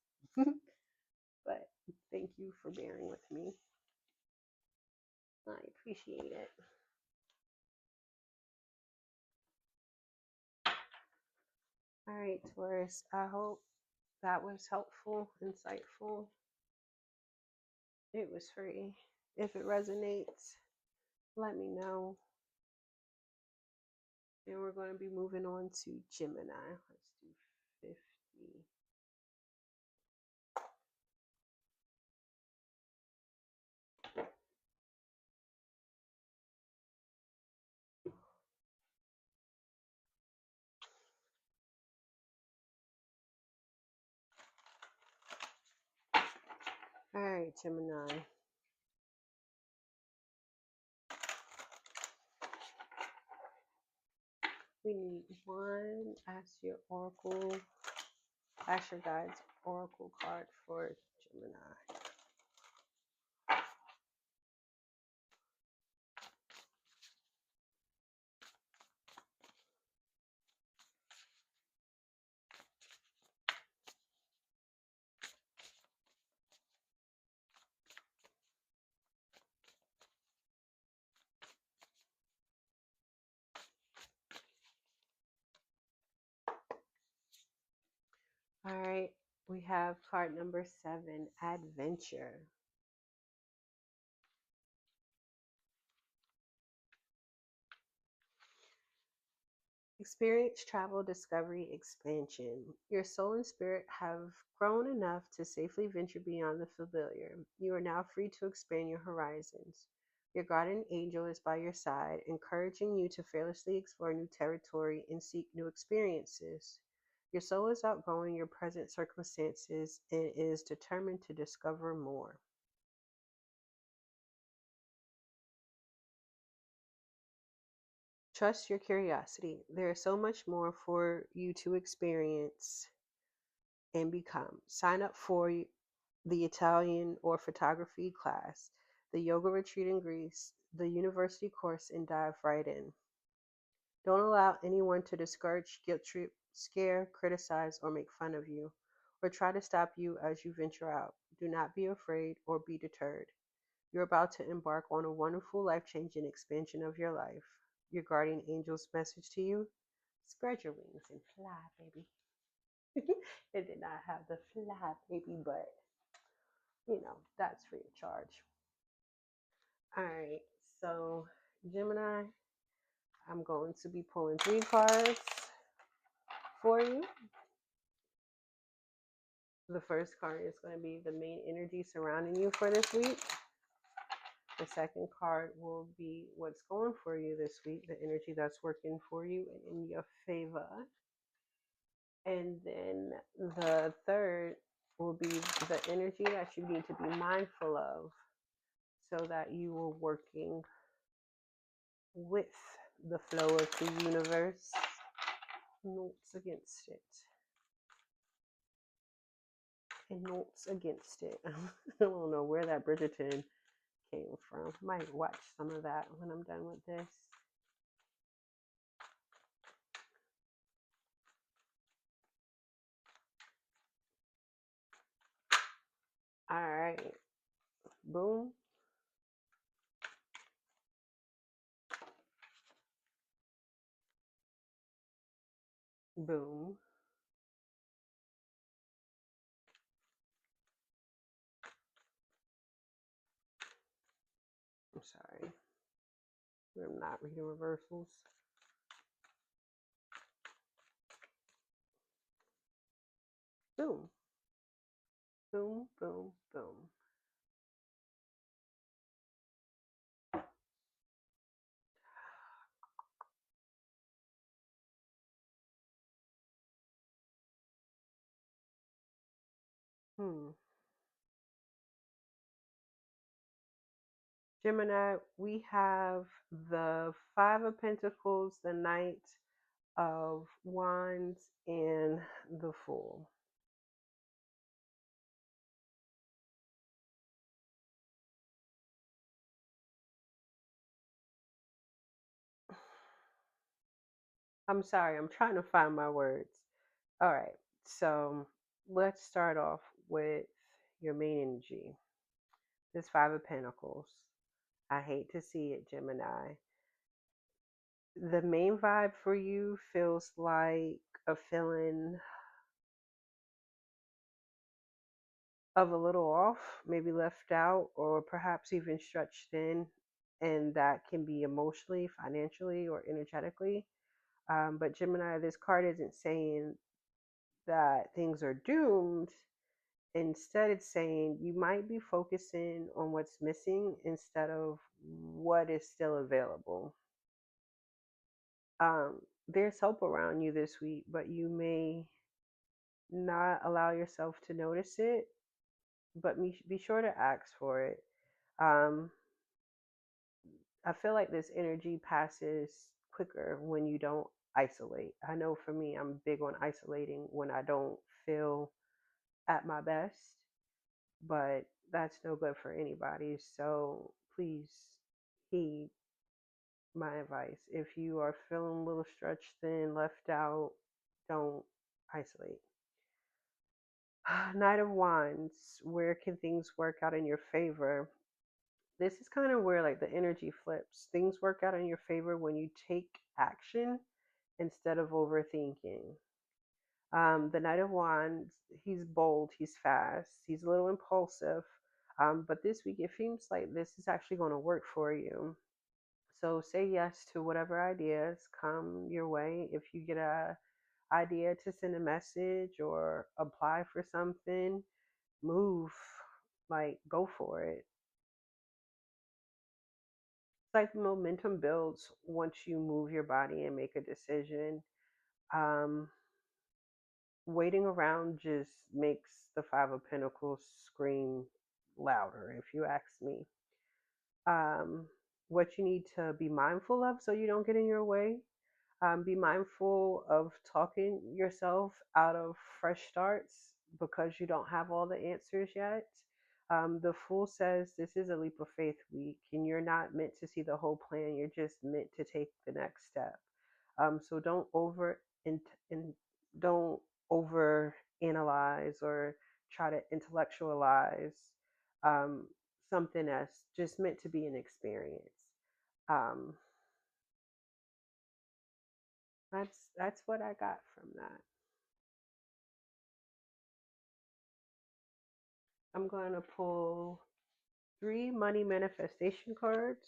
Speaker 1: but thank you for bearing with me. I appreciate it. All right, Taurus. I hope that was helpful, insightful. It was free. If it resonates, let me know. And we're going to be moving on to Gemini. Let's do 50. All right, Gemini. We need one. Ask your oracle. Ask your guides oracle card for Gemini. All right, we have card number 7, Adventure. Experience, travel, discovery, expansion. Your soul and spirit have grown enough to safely venture beyond the familiar. You are now free to expand your horizons. Your guardian angel is by your side, encouraging you to fearlessly explore new territory and seek new experiences. Your soul is outgrowing your present circumstances and is determined to discover more. Trust your curiosity. There is so much more for you to experience and become. Sign up for the Italian or photography class, the yoga retreat in Greece, the university course, and dive right in. Don't allow anyone to discourage, guilt trip, scare, criticize, or make fun of you, or try to stop you as you venture out. Do not be afraid or be deterred. You're about to embark on a wonderful, life-changing expansion of your life. Your guardian angel's message to you: spread your wings and fly, baby. It did not have the fly, baby, but that's free of charge. All right, so Gemini, I'm going to be pulling 3 cards for you. The first card is going to be the main energy surrounding you for this week. The second card will be what's going for you this week, the energy that's working for you and in your favor. And then the third will be the energy that you need to be mindful of so that you are working with the flow of the universe, notes against it. And notes against it. I don't know where that Bridgerton came from. Might watch some of that when I'm done with this. All right. Boom. Boom. I'm sorry. I'm not reading reversals. Boom. Boom, boom, boom. Gemini, we have the Five of Pentacles, the Knight of Wands, and the Fool. I'm sorry, I'm trying to find my words. All right, so let's start off with your main energy. This Five of Pentacles. I hate to see it, Gemini. The main vibe for you feels like a feeling of a little off, maybe left out, or perhaps even stretched thin. And that can be emotionally, financially, or energetically. But Gemini, this card isn't saying that things are doomed. Instead, it's saying you might be focusing on what's missing instead of what is still available. There's help around you this week, but you may not allow yourself to notice it, but be sure to ask for it. Um, I feel like this energy passes quicker when you don't isolate. I know for me, I'm big on isolating when I don't feel at my best, but that's no good for anybody. So please heed my advice. If you are feeling a little stretched thin, left out, don't isolate. Knight of Wands, where can things work out in your favor? This is kind of where like the energy flips. Things work out in your favor when you take action instead of overthinking. The Knight of Wands, he's bold, he's fast, he's a little impulsive. But this week it seems like this is actually going to work for you. So say yes to whatever ideas come your way. If you get a idea to send a message or apply for something, move, like go for it. It's like the momentum builds once you move your body and make a decision. Um, Waiting around just makes the Five of Pentacles scream louder, if you ask me. Um, what you need to be mindful of so you don't get in your way. Be mindful of talking yourself out of fresh starts because you don't have all the answers yet. The Fool says this is a leap of faith week, and you're not meant to see the whole plan. You're just meant to take the next step. So don't over analyze or try to intellectualize um, something that's just meant to be an experience. Um, that's what I got from that. I'm going to pull 3 money manifestation cards.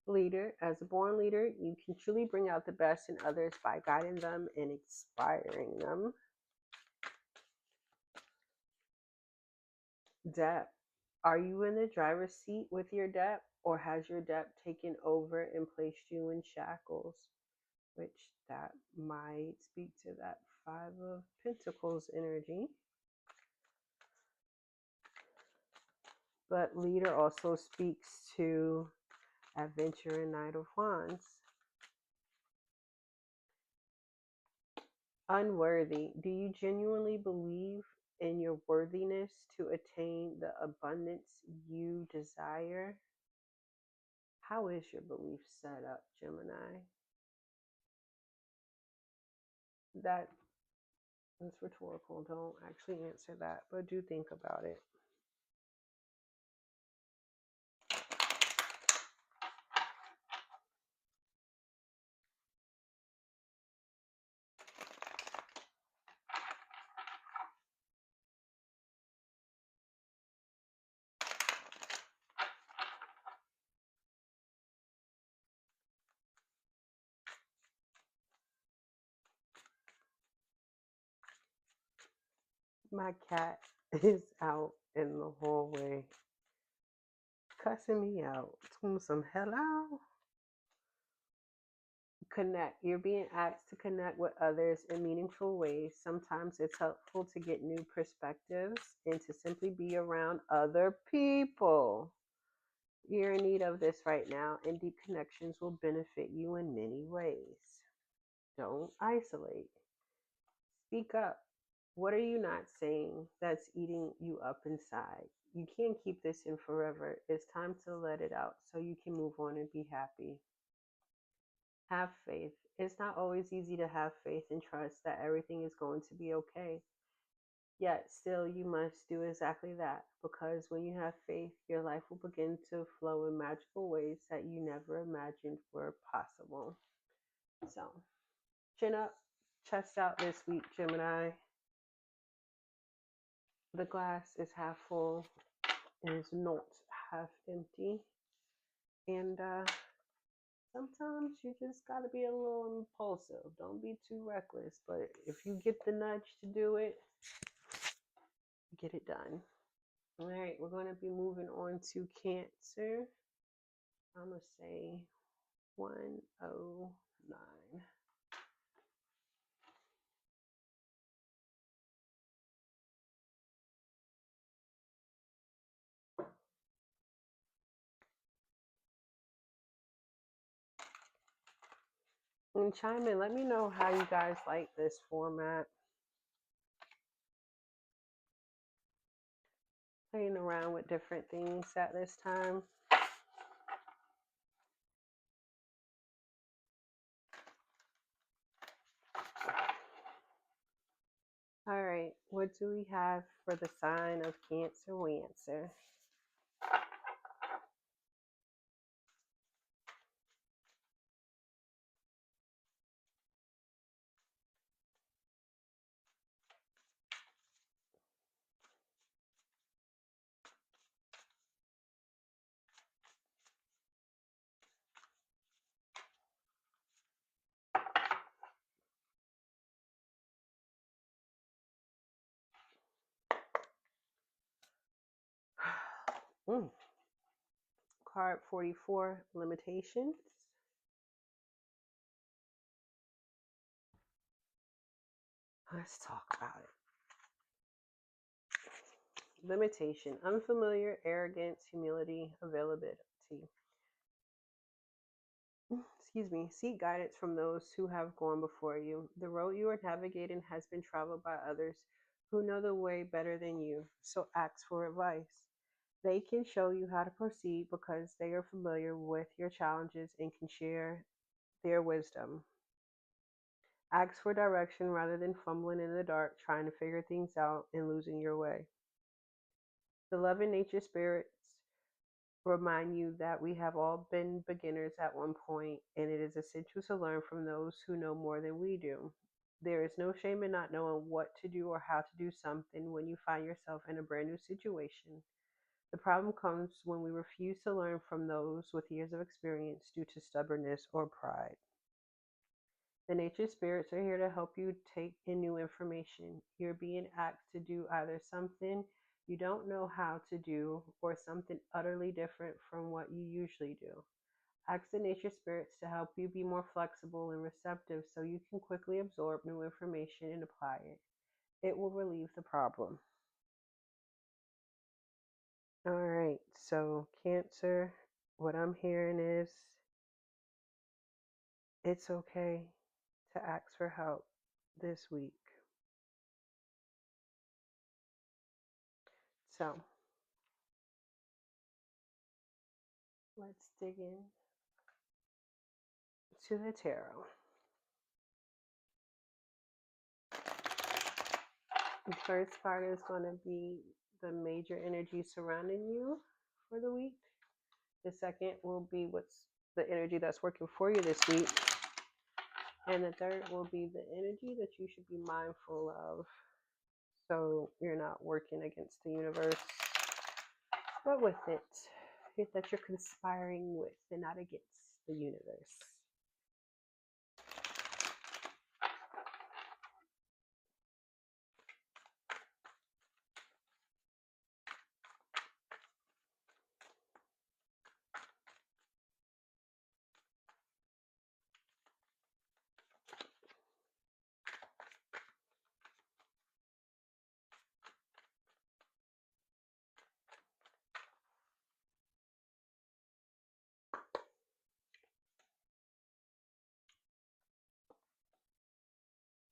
Speaker 1: Leader. As a born leader, you can truly bring out the best in others by guiding them and inspiring them. Depth. Are you in the driver's seat with your depth, or has your depth taken over and placed you in shackles? Which that might speak to that Five of Pentacles energy. But leader also speaks to adventure and Knight of Wands. Unworthy. Do you genuinely believe in your worthiness to attain the abundance you desire? How is your belief set up, Gemini? That is rhetorical. Don't actually answer that, but do think about it. My cat is out in the hallway cussing me out. Doing some hello. Connect. You're being asked to connect with others in meaningful ways. Sometimes it's helpful to get new perspectives and to simply be around other people. You're in need of this right now, and deep connections will benefit you in many ways. Don't isolate. Speak up. What are you not saying that's eating you up inside? You can't keep this in forever. It's time to let it out so you can move on and be happy. Have faith. It's not always easy to have faith and trust that everything is going to be okay. Yet, still, you must do exactly that, because when you have faith, your life will begin to flow in magical ways that you never imagined were possible. So, chin up, chest out this week, Gemini. The glass is half full, it is not half empty. And sometimes you just got to be a little impulsive. Don't be too reckless. But if you get the nudge to do it, get it done. All right, we're going to be moving on to Cancer. I'm going to say 109. And chime in. Let me know how you guys like this format. Playing around with different things at this time. All right, what do we have for the sign of Cancer? Card 44, limitations. Let's talk about it. Limitation, unfamiliar, arrogance, humility, availability. Excuse me. Seek guidance from those who have gone before you. The road you are navigating has been traveled by others who know the way better than you, so ask for advice. They can show you how to proceed because they are familiar with your challenges and can share their wisdom. Ask for direction rather than fumbling in the dark, trying to figure things out and losing your way. The loving nature spirits remind you that we have all been beginners at one point, and it is essential to learn from those who know more than we do. There is no shame in not knowing what to do or how to do something when you find yourself in a brand new situation. The problem comes when we refuse to learn from those with years of experience due to stubbornness or pride. The nature spirits are here to help you take in new information. You're being asked to do either something you don't know how to do or something utterly different from what you usually do. Ask the nature spirits to help you be more flexible and receptive so you can quickly absorb new information and apply it. It will relieve the problem. All right, so Cancer, what I'm hearing is it's okay to ask for help this week. So let's dig in to the tarot. The first part is going to be the major energy surrounding you for the week. The second will be what's the energy that's working for you this week. And the third will be the energy that you should be mindful of so you're not working against the universe, but with it, that you're conspiring with and not against the universe.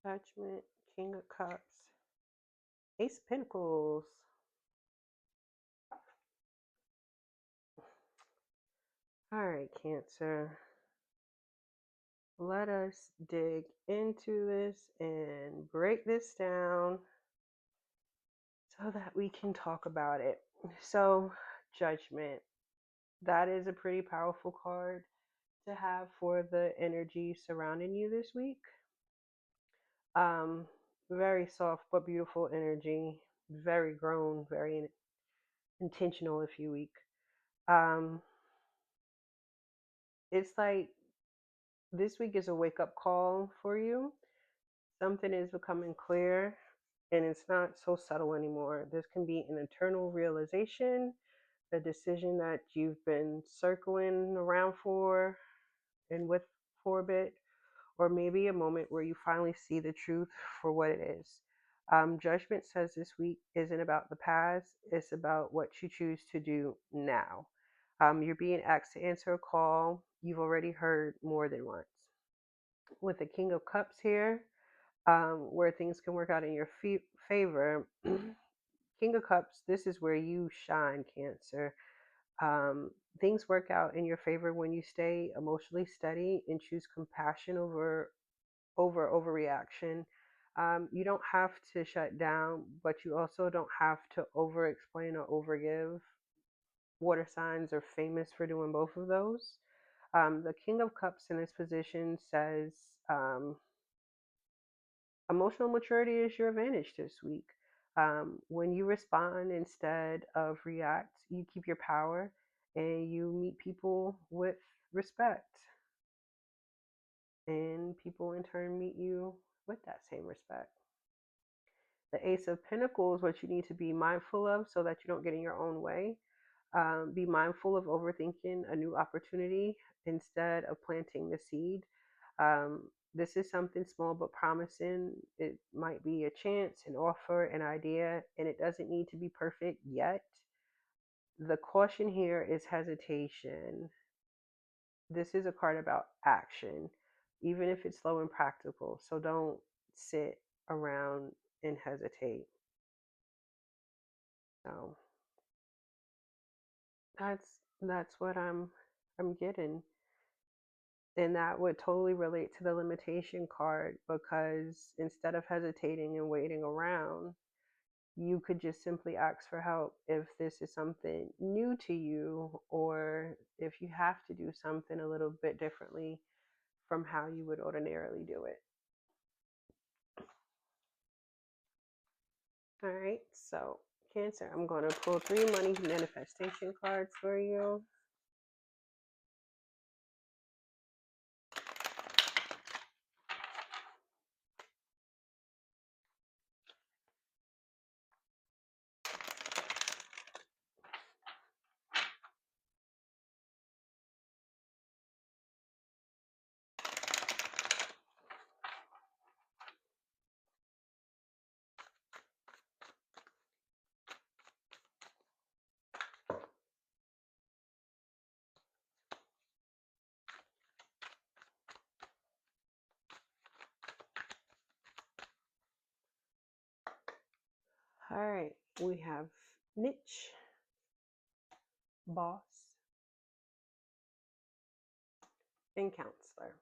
Speaker 1: Judgment, King of Cups, Ace of Pentacles. All right, Cancer. Let us dig into this and break this down so that we can talk about it. So, Judgment. That is a pretty powerful card to have for the energy surrounding you this week. Um, very soft but beautiful energy, very grown, very intentional, if you week. It's like this week is a wake up call for you. Something is becoming clear and it's not so subtle anymore. This can be an internal realization, a decision that you've been circling around for and with for a bit, or maybe a moment where you finally see the truth for what it is. Judgment says this week isn't about the past, it's about what you choose to do now. You're being asked to answer a call you've already heard more than once. With the King of Cups here, where things can work out in your favor, King of Cups, this is where you shine, Cancer. Um, Things work out in your favor when you stay emotionally steady and choose compassion over overreaction. You don't have to shut down, but you also don't have to over explain or overgive. Water signs are famous for doing both of those. The King of Cups in this position says emotional maturity is your advantage this week. When you respond instead of react, you keep your power and you meet people with respect. And people in turn meet you with that same respect. The Ace of Pentacles, what you need to be mindful of so that you don't get in your own way. Be mindful of overthinking a new opportunity instead of planting the seed. This is something small but promising. It might be a chance, an offer, an idea, and it doesn't need to be perfect yet. The caution here is hesitation. This is a card about action, even if it's slow and practical. So don't sit around and hesitate. So that's what I'm getting. And that would totally relate to the limitation card, because instead of hesitating and waiting around, you could just simply ask for help if this is something new to you, or if you have to do something a little bit differently from how you would ordinarily do it. All right, so Cancer, I'm going to pull 3 money manifestation cards for you. All right, we have niche, boss, and counselor.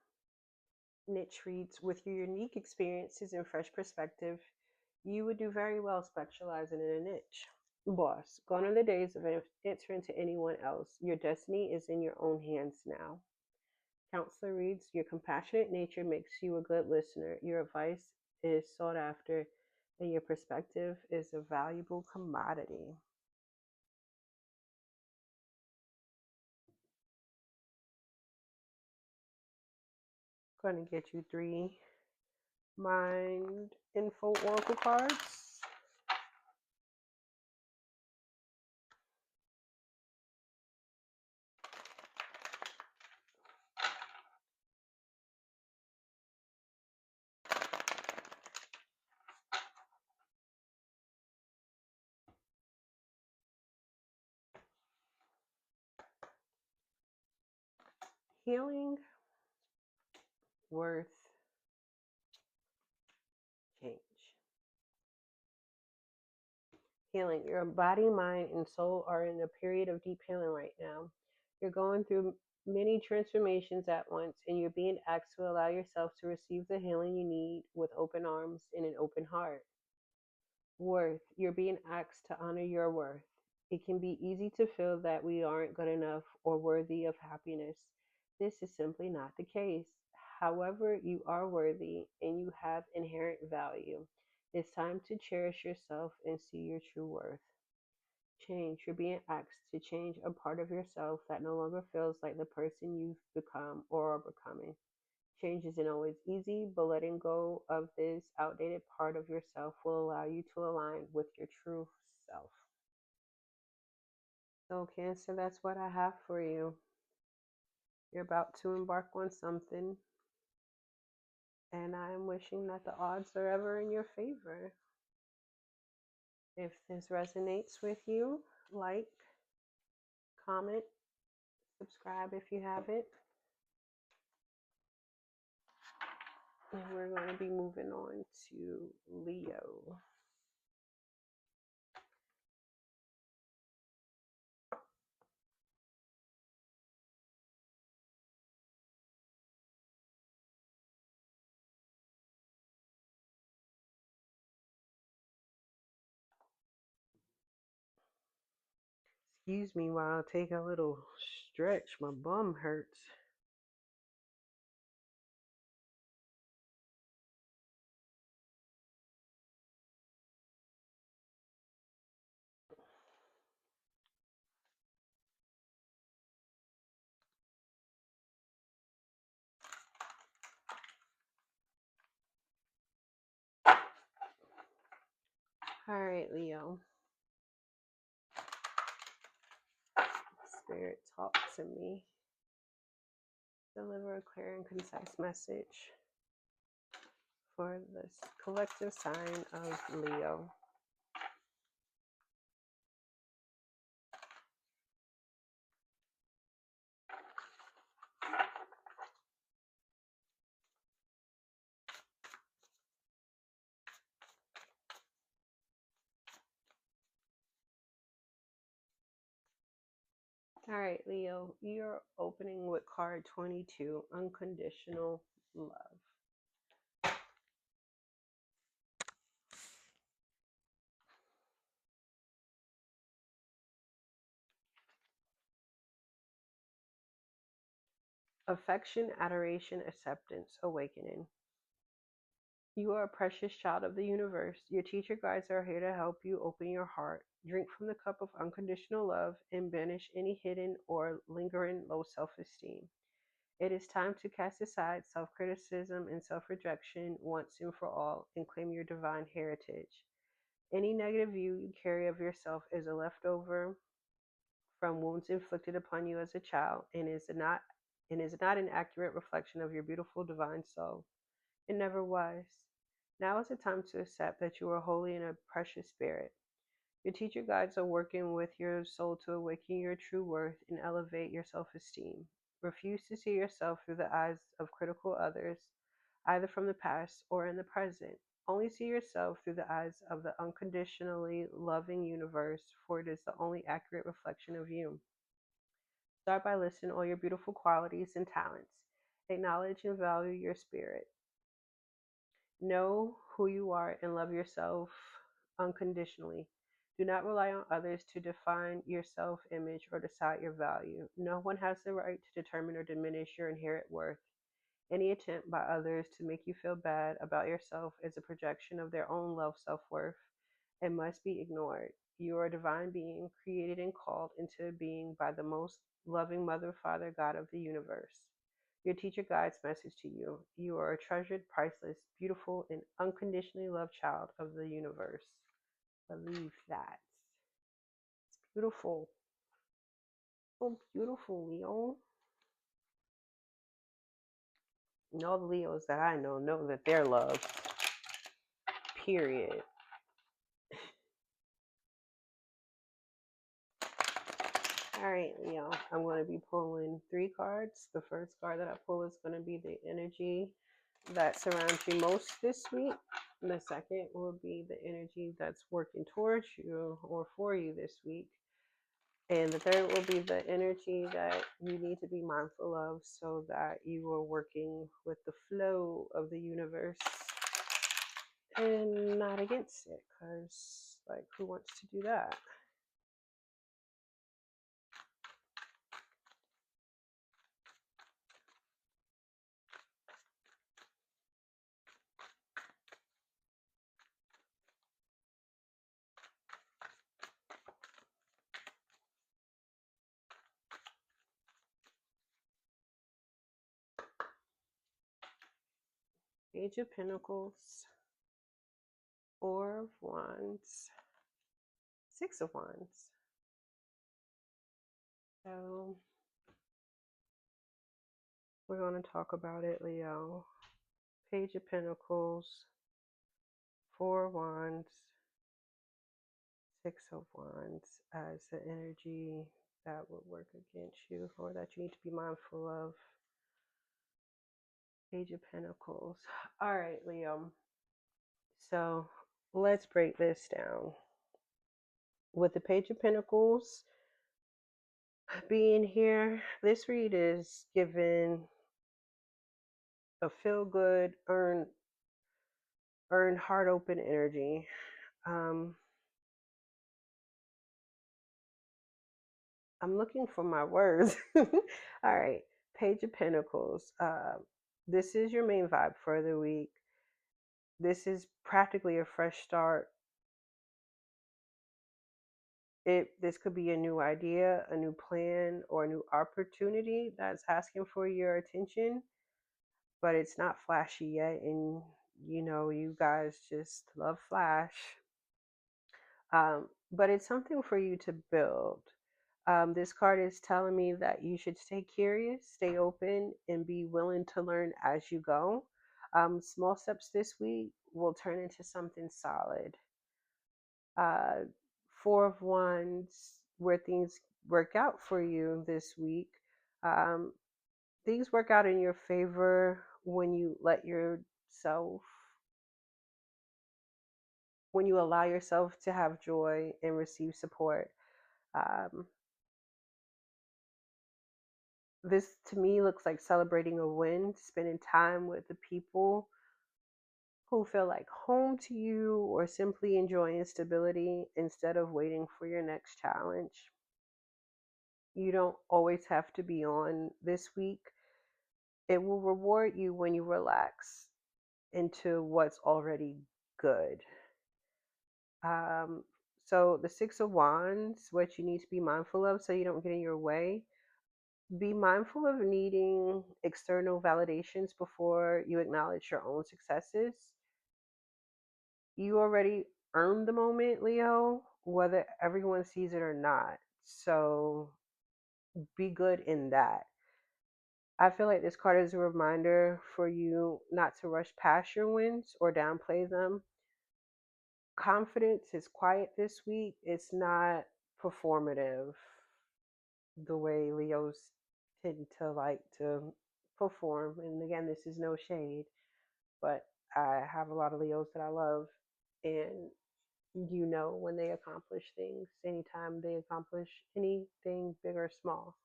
Speaker 1: Niche reads, with your unique experiences and fresh perspective, you would do very well specializing in a niche. Boss, gone are the days of answering to anyone else. Your destiny is in your own hands now. Counselor reads, your compassionate nature makes you a good listener. Your advice is sought after, and your perspective is a valuable commodity. Going to get you 3 mind info oracle cards. Healing, worth, change. Healing. Your body, mind, and soul are in a period of deep healing right now. You're going through many transformations at once, and you're being asked to allow yourself to receive the healing you need with open arms and an open heart. Worth. You're being asked to honor your worth. It can be easy to feel that we aren't good enough or worthy of happiness. This is simply not the case. However, you are worthy and you have inherent value. It's time to cherish yourself and see your true worth. Change. You're being asked to change a part of yourself that no longer feels like the person you've become or are becoming. Change isn't always easy, but letting go of this outdated part of yourself will allow you to align with your true self. So, Cancer, that's what I have for you. You're about to embark on something, and I'm wishing that the odds are ever in your favor. If this resonates with you, like, comment, subscribe if you haven't. And we're going to be moving on to Leo. Excuse me while I take a little stretch. My bum hurts. All right, Leo. Spirit, talk to me. Deliver a clear and concise message for this collective sign of Leo. All right, Leo, you're opening with card 22, unconditional love. Affection, adoration, acceptance, awakening. You are a precious child of the universe. Your teacher guides are here to help you open your heart, drink from the cup of unconditional love, and banish any hidden or lingering low self esteem. It is time to cast aside self criticism and self rejection once and for all and claim your divine heritage. Any negative view you carry of yourself is a leftover from wounds inflicted upon you as a child and is not an accurate reflection of your beautiful divine soul. It never was. Now is the time to accept that you are holy and a precious spirit. Your teacher guides are working with your soul to awaken your true worth and elevate your self esteem. Refuse to see yourself through the eyes of critical others, either from the past or in the present. Only see yourself through the eyes of the unconditionally loving universe, for it is the only accurate reflection of you. Start by listing all your beautiful qualities and talents. Acknowledge and value your spirit. Know who you are and love yourself unconditionally. Do not rely on others to define your self image or decide your value. No one has the right to determine or diminish your inherent worth. Any attempt by others to make you feel bad about yourself is a projection of their own low self worth and must be ignored. You are a divine being, created and called into being by the most loving Mother, Father, God of the universe. Your teacher guides message to you. You are a treasured, priceless, beautiful, and unconditionally loved child of the universe. Believe that. It's beautiful. So beautiful, Leo. And all the Leos that I know that they're loved. Period. All right, Leo. I'm going to be pulling 3 cards. The first card that I pull is going to be the energy that surrounds you most this week. And the second will be the energy that's working towards you or for you this week. And the third will be the energy that you need to be mindful of so that you are working with the flow of the universe and not against it. Because, like, who wants to do that? Page of Pentacles, 4 of Wands, 6 of Wands. So we're going to talk about it, Leo. Page of Pentacles, 4 of Wands, 6 of Wands as the energy that would work against you or that you need to be mindful of. Page of Pentacles. All right, Leo. So let's break this down. With the Page of Pentacles being here, this read is given a feel good, earn heart open energy. I'm looking for my words. All right, Page of Pentacles. This is your main vibe for the week. This is practically a fresh start. This could be a new idea, a new plan, or a new opportunity that's asking for your attention, but it's not flashy yet. And you guys just love flash. But it's something for you to build. This card is telling me that you should stay curious, stay open, and be willing to learn as you go. Small steps this week will turn into something solid. 4 of Wands, where things work out for you this week. Things work out in your favor when you allow yourself to have joy and receive support. Um, This to me looks like celebrating a win, spending time with the people who feel like home to you, or simply enjoying stability instead of waiting for your next challenge. You don't always have to be on this week. It will reward you when you relax into what's already good. Um, so, the Six of Wands, what you need to be mindful of so you don't get in your way. Be mindful of needing external validations before you acknowledge your own successes. You already earned the moment, Leo, whether everyone sees it or not. So be good in that. I feel like this card is a reminder for you not to rush past your wins or downplay them. Confidence is quiet this week. It's not performative the way Leos tend to like to perform. And again, this is no shade, but I have a lot of Leos that I love, and you know when they accomplish things, anytime they accomplish anything big or small.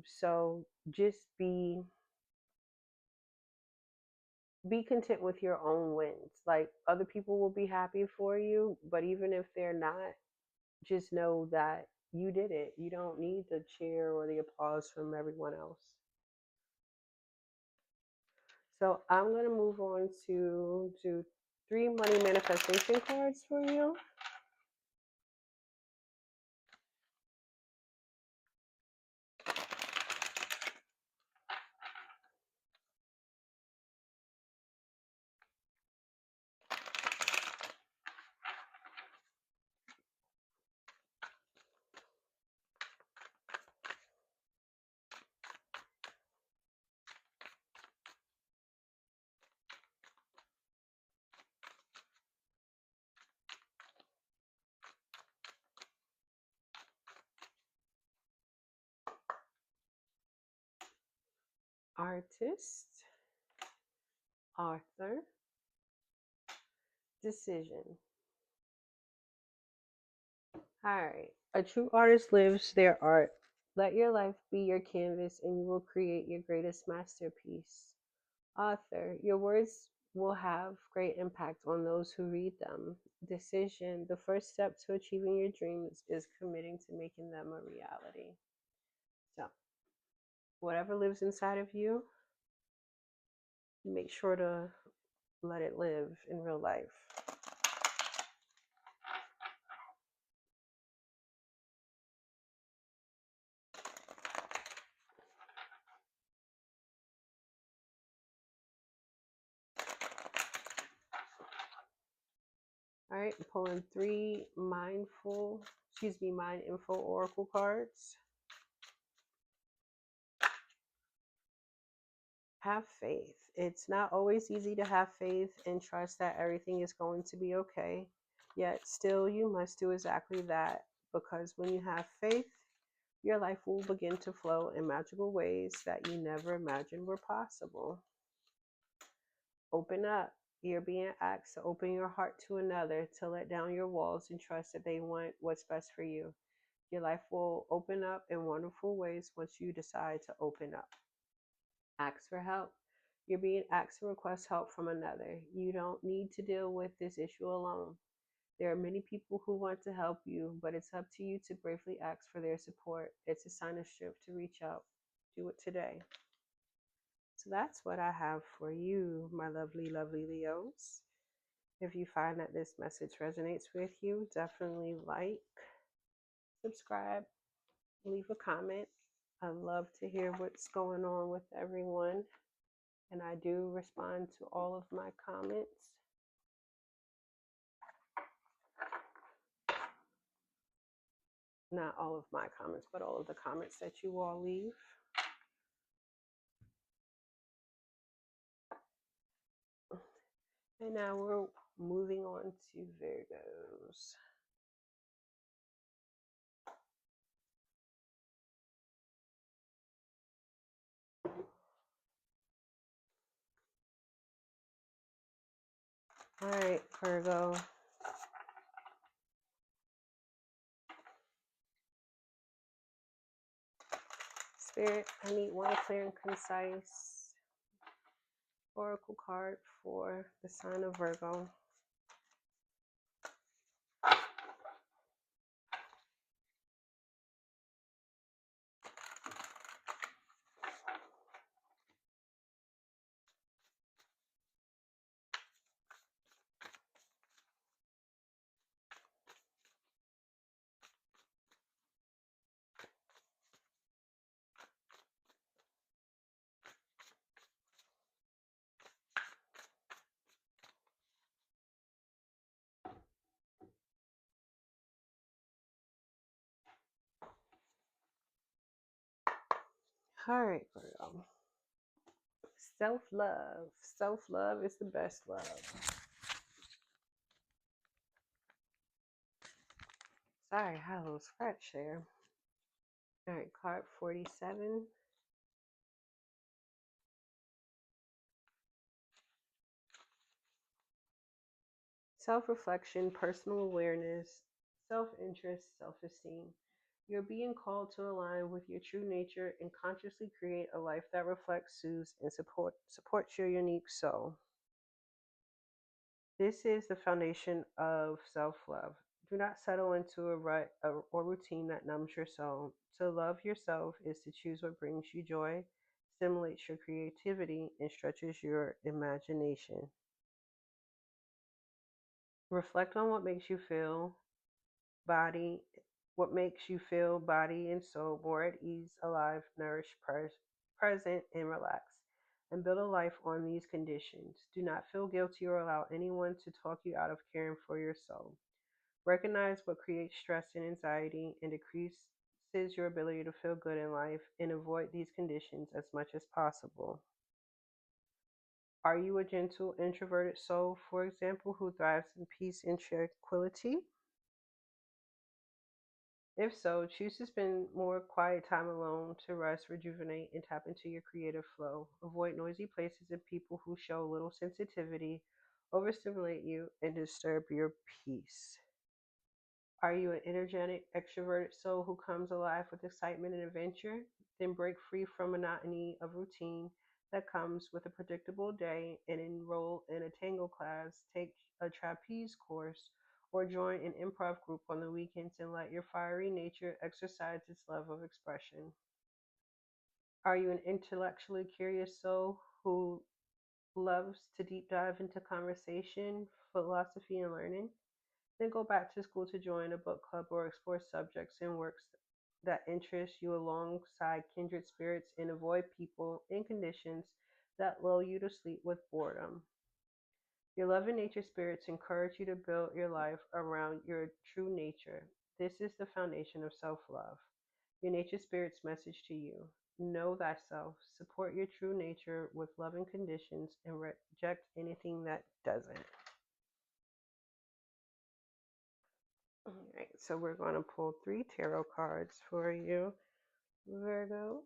Speaker 1: So just be content with your own wins. Like, other people will be happy for you, but even if they're not, just know that you did it. You don't need the cheer or the applause from everyone else. So I'm going to move on to do 3 money manifestation cards for you. Artist, author, decision. All right. A true artist lives their art. Let your life be your canvas and you will create your greatest masterpiece. Author, your words will have great impact on those who read them. Decision, the first step to achieving your dreams is committing to making them a reality. So, whatever lives inside of you, make sure to let it live in real life. All right, I'm pulling 3 mind info oracle cards. Have faith. It's not always easy to have faith and trust that everything is going to be okay. Yet still you must do exactly that, because when you have faith, your life will begin to flow in magical ways that you never imagined were possible. Open up. You're being asked to open your heart to another, to let down your walls and trust that they want what's best for you. Your life will open up in wonderful ways once you decide to open up. Ask for help. You're being asked to request help from another. You don't need to deal with this issue alone. There are many people who want to help you, but it's up to you to bravely ask for their support. It's a sign of strength to reach out. Do it today. So that's what I have for you, my lovely, lovely Leos. If you find that this message resonates with you, definitely like, subscribe, leave a comment. I love to hear what's going on with everyone, and I do respond to all of my comments. Not all of my comments, but all of the comments that you all leave. And now we're moving on to Virgos. All right, Virgo. Spirit, I need one clear and concise oracle card for the sign of Virgo. All right, Virgo. Self-love. Self-love is the best love. Sorry, I had a little scratch there. All right, card 47. Self-reflection, personal awareness, self-interest, self-esteem. You're being called to align with your true nature and consciously create a life that reflects, soothes, and supports your unique soul. This is the foundation of self-love. Do not settle into a rut or routine that numbs your soul. To love yourself is to choose what brings you joy, stimulates your creativity, and stretches your imagination. Reflect on what makes you feel body, what makes you feel body and soul more at ease, alive, nourished, present, and relaxed. And build a life on these conditions. Do not feel guilty or allow anyone to talk you out of caring for your soul. Recognize what creates stress and anxiety and decreases your ability to feel good in life, and avoid these conditions as much as possible. Are you a gentle, introverted soul, for example, who thrives in peace and tranquility? If so, choose to spend more quiet time alone to rest, rejuvenate, and tap into your creative flow. Avoid noisy places and people who show little sensitivity, overstimulate you, and disturb your peace. Are you an energetic, extroverted soul who comes alive with excitement and adventure? Then break free from monotony of routine that comes with a predictable day and enroll in a tango class, take a trapeze course, or join an improv group on the weekends and let your fiery nature exercise its love of expression. Are you an intellectually curious soul who loves to deep dive into conversation, philosophy, and learning? Then go back to school to join a book club or explore subjects and works that interest you alongside kindred spirits, and avoid people and conditions that lull you to sleep with boredom. Your love and nature spirits encourage you to build your life around your true nature. This is the foundation of self love. Your nature spirit's message to you: know thyself, support your true nature with loving conditions, and reject anything that doesn't. All right, so we're going to pull 3 tarot cards for you, Virgo.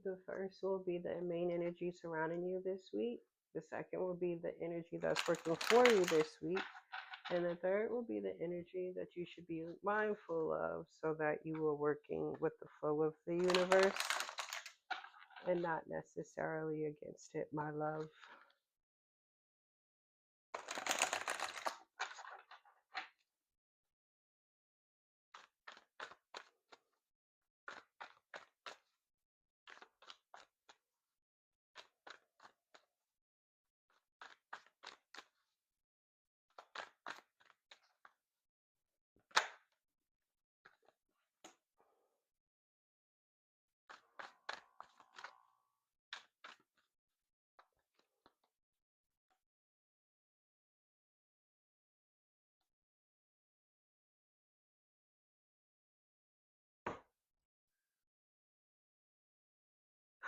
Speaker 1: The first will be the main energy surrounding you this week. The second will be the energy that's working for you this week. And the third will be the energy that you should be mindful of so that you are working with the flow of the universe and not necessarily against it, my love.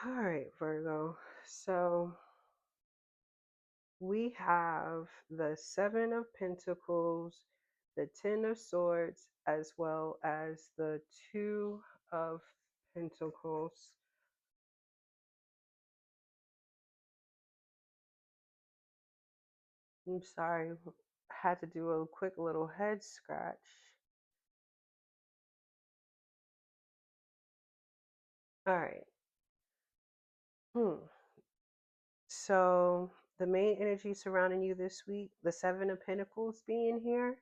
Speaker 1: All right, Virgo. So we have the Seven of Pentacles, the Ten of Swords, as well as the Two of Pentacles. I'm sorry, I had to do a quick little head scratch. All right. Hmm. So the main energy surrounding you this week, the Seven of Pentacles being here,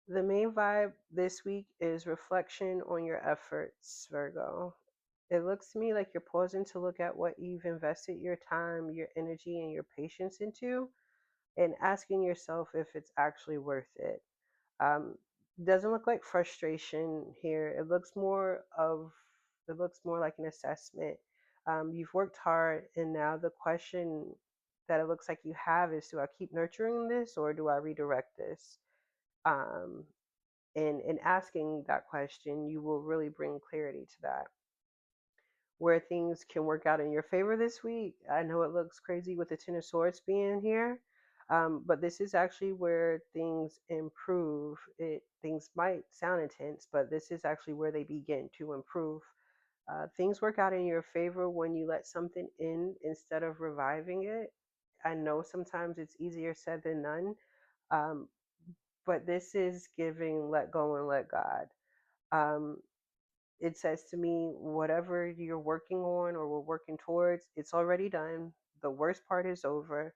Speaker 1: the main vibe this week is reflection on your efforts, Virgo. It looks to me like you're pausing to look at what you've invested your time, your energy, and your patience into, and asking yourself if it's actually worth it. Um, doesn't look like frustration here. It looks more like an assessment. You've worked hard, and now the question that it looks like you have is: do I keep nurturing this, or do I redirect this? Um, and in asking that question, you will really bring clarity to that. Where things can work out in your favor this week. I know it looks crazy with the Ten of Swords being here, but this is actually where things improve. Things might sound intense, but this is actually where they begin to improve. Things work out in your favor when you let something in instead of reviving it. I know sometimes it's easier said than done, um, but this is giving let go and let God. Um, it says to me, whatever you're working on or we're working towards, it's already done. The worst part is over.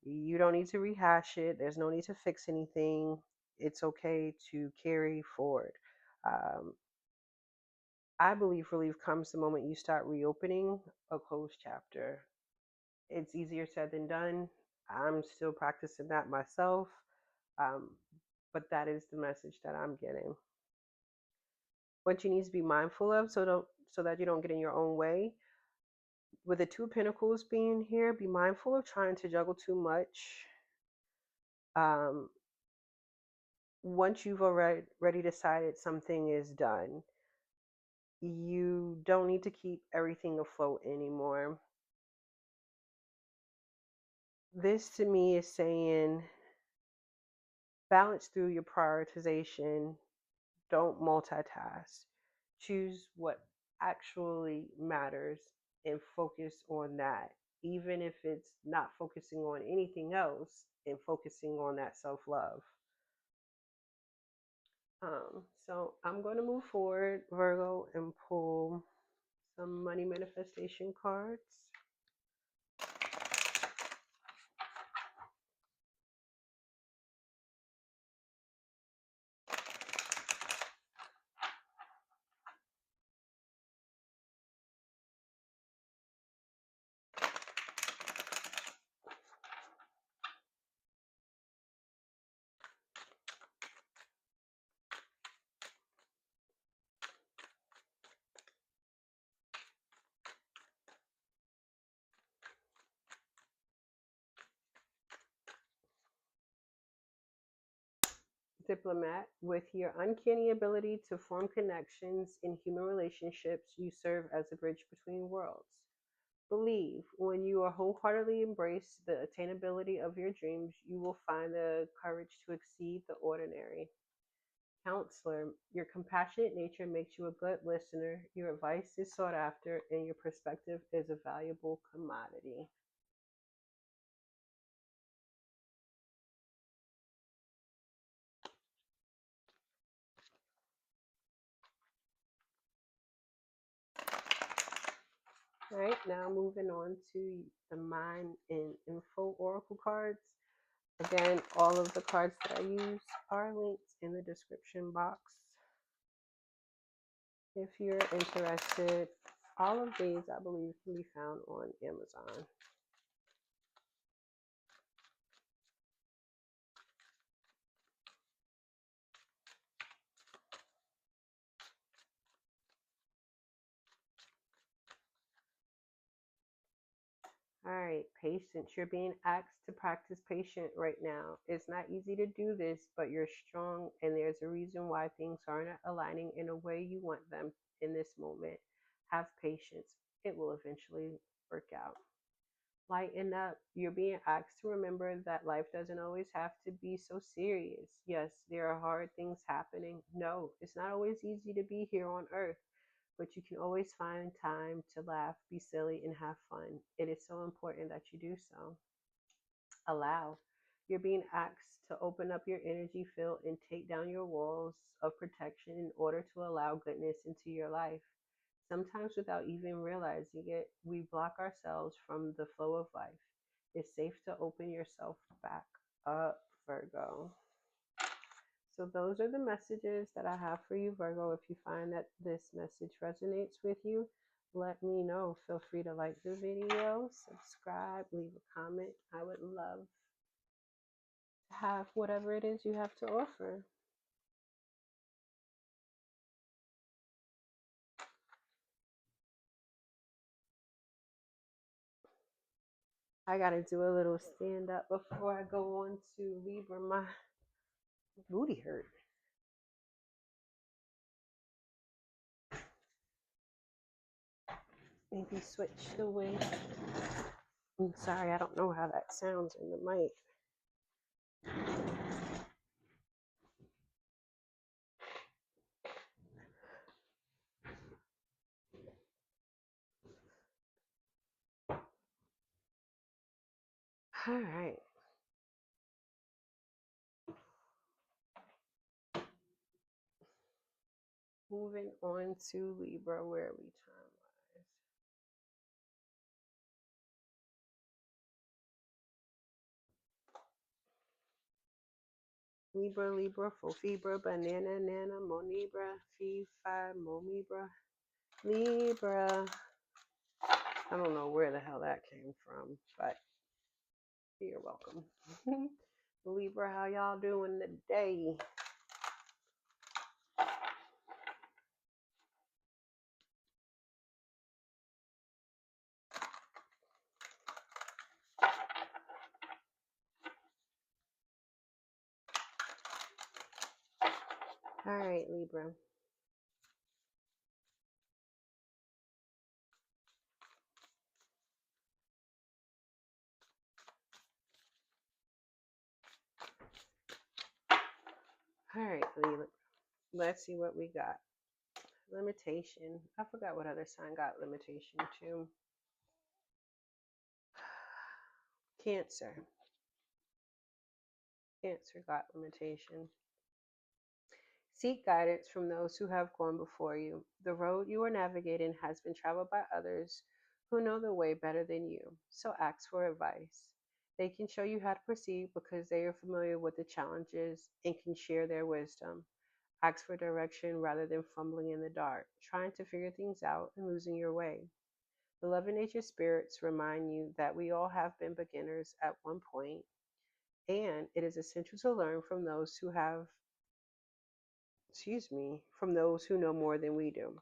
Speaker 1: You don't need to rehash it. There's no need to fix anything. It's okay to carry forward. Um, I believe relief comes the moment you start reopening a closed chapter. It's easier said than done. I'm still practicing that myself, um, but that is the message that I'm getting. What you need to be mindful of, so that you don't get in your own way. With the Two of Pentacles being here, be mindful of trying to juggle too much. Um, Once you've already decided something is done, you don't need to keep everything afloat anymore. This to me is saying balance through your prioritization. Don't multitask. Choose what actually matters and focus on that, even if it's not focusing on anything else and focusing on that self love. So I'm going to move forward, Virgo, and pull some money manifestation cards. Diplomat, with your uncanny ability to form connections in human relationships, you serve as a bridge between worlds. Believe, when you are wholeheartedly embrace the attainability of your dreams, you will find the courage to exceed the ordinary. Counselor, your compassionate nature makes you a good listener, your advice is sought after, and your perspective is a valuable commodity. All right, now moving on to the Mind and Info Oracle cards. Again, all of the cards that I use are linked in the description box. If you're interested, all of these, I believe, can be found on Amazon. All right, patience. You're being asked to practice patience right now. It's not easy to do this, but you're strong, and there's a reason why things aren't aligning in a way you want them in this moment. Have patience. It will eventually work out. Lighten up. You're being asked to remember that life doesn't always have to be so serious. Yes, there are hard things happening. No, it's not always easy to be here on earth, but you can always find time to laugh, be silly, and have fun. It is so important that you do so. Allow. You're being asked to open up your energy field and take down your walls of protection in order to allow goodness into your life. Sometimes, without even realizing it, we block ourselves from the flow of life. It's safe to open yourself back up, Virgo. So, those are the messages that I have for you, Virgo. If you find that this message resonates with you, let me know. Feel free to like the video, subscribe, leave a comment. I would love to have whatever it is you have to offer. I gotta do a little stand up before I go on to Libra. My booty hurt. Maybe switch the way. I'm sorry, I don't know how that sounds in the mic. All right. Moving on to Libra, where we time wise. Libra, Libra, Fofibra, Banana, Nana, Monibra, Fee, Fi, Momibra, Libra. I don't know where the hell that came from, but you're welcome. Libra, how y'all doing today? All right, Libra. All right, Libra. Let's see what we got. Limitation. I forgot what other sign got limitation too. Cancer. Cancer got limitation. Seek guidance from those who have gone before you. The road you are navigating has been traveled by others who know the way better than you, so ask for advice. They can show you how to proceed because they are familiar with the challenges and can share their wisdom. Ask for direction rather than fumbling in the dark, trying to figure things out and losing your way. The love and nature spirits remind you that we all have been beginners at one point, and it is essential to learn from those who have, from those who know more than we do.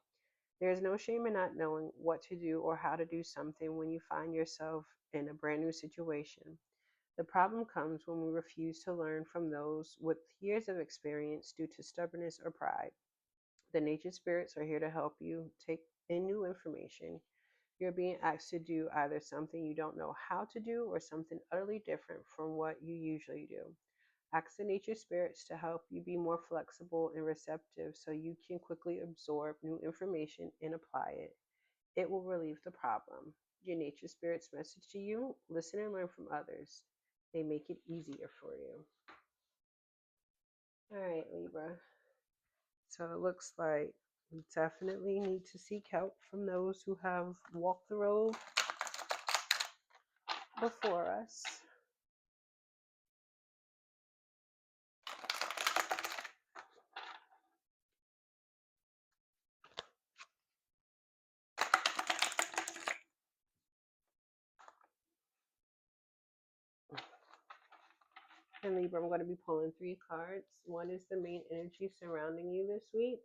Speaker 1: There is no shame in not knowing what to do or how to do something when you find yourself in a brand new situation. The problem comes when we refuse to learn from those with years of experience due to stubbornness or pride. The nature spirits are here to help you take in new information. You're being asked to do either something you don't know how to do or something utterly different from what you usually do. Ask the nature spirits to help you be more flexible and receptive so you can quickly absorb new information and apply it. It will relieve the problem. Your nature spirit's message to you: listen and learn from others. They make it easier for you. All right, Libra. So it looks like we definitely need to seek help from those who have walked the road before us. And Libra, I'm going to be pulling 3 cards. One is the main energy surrounding you this week.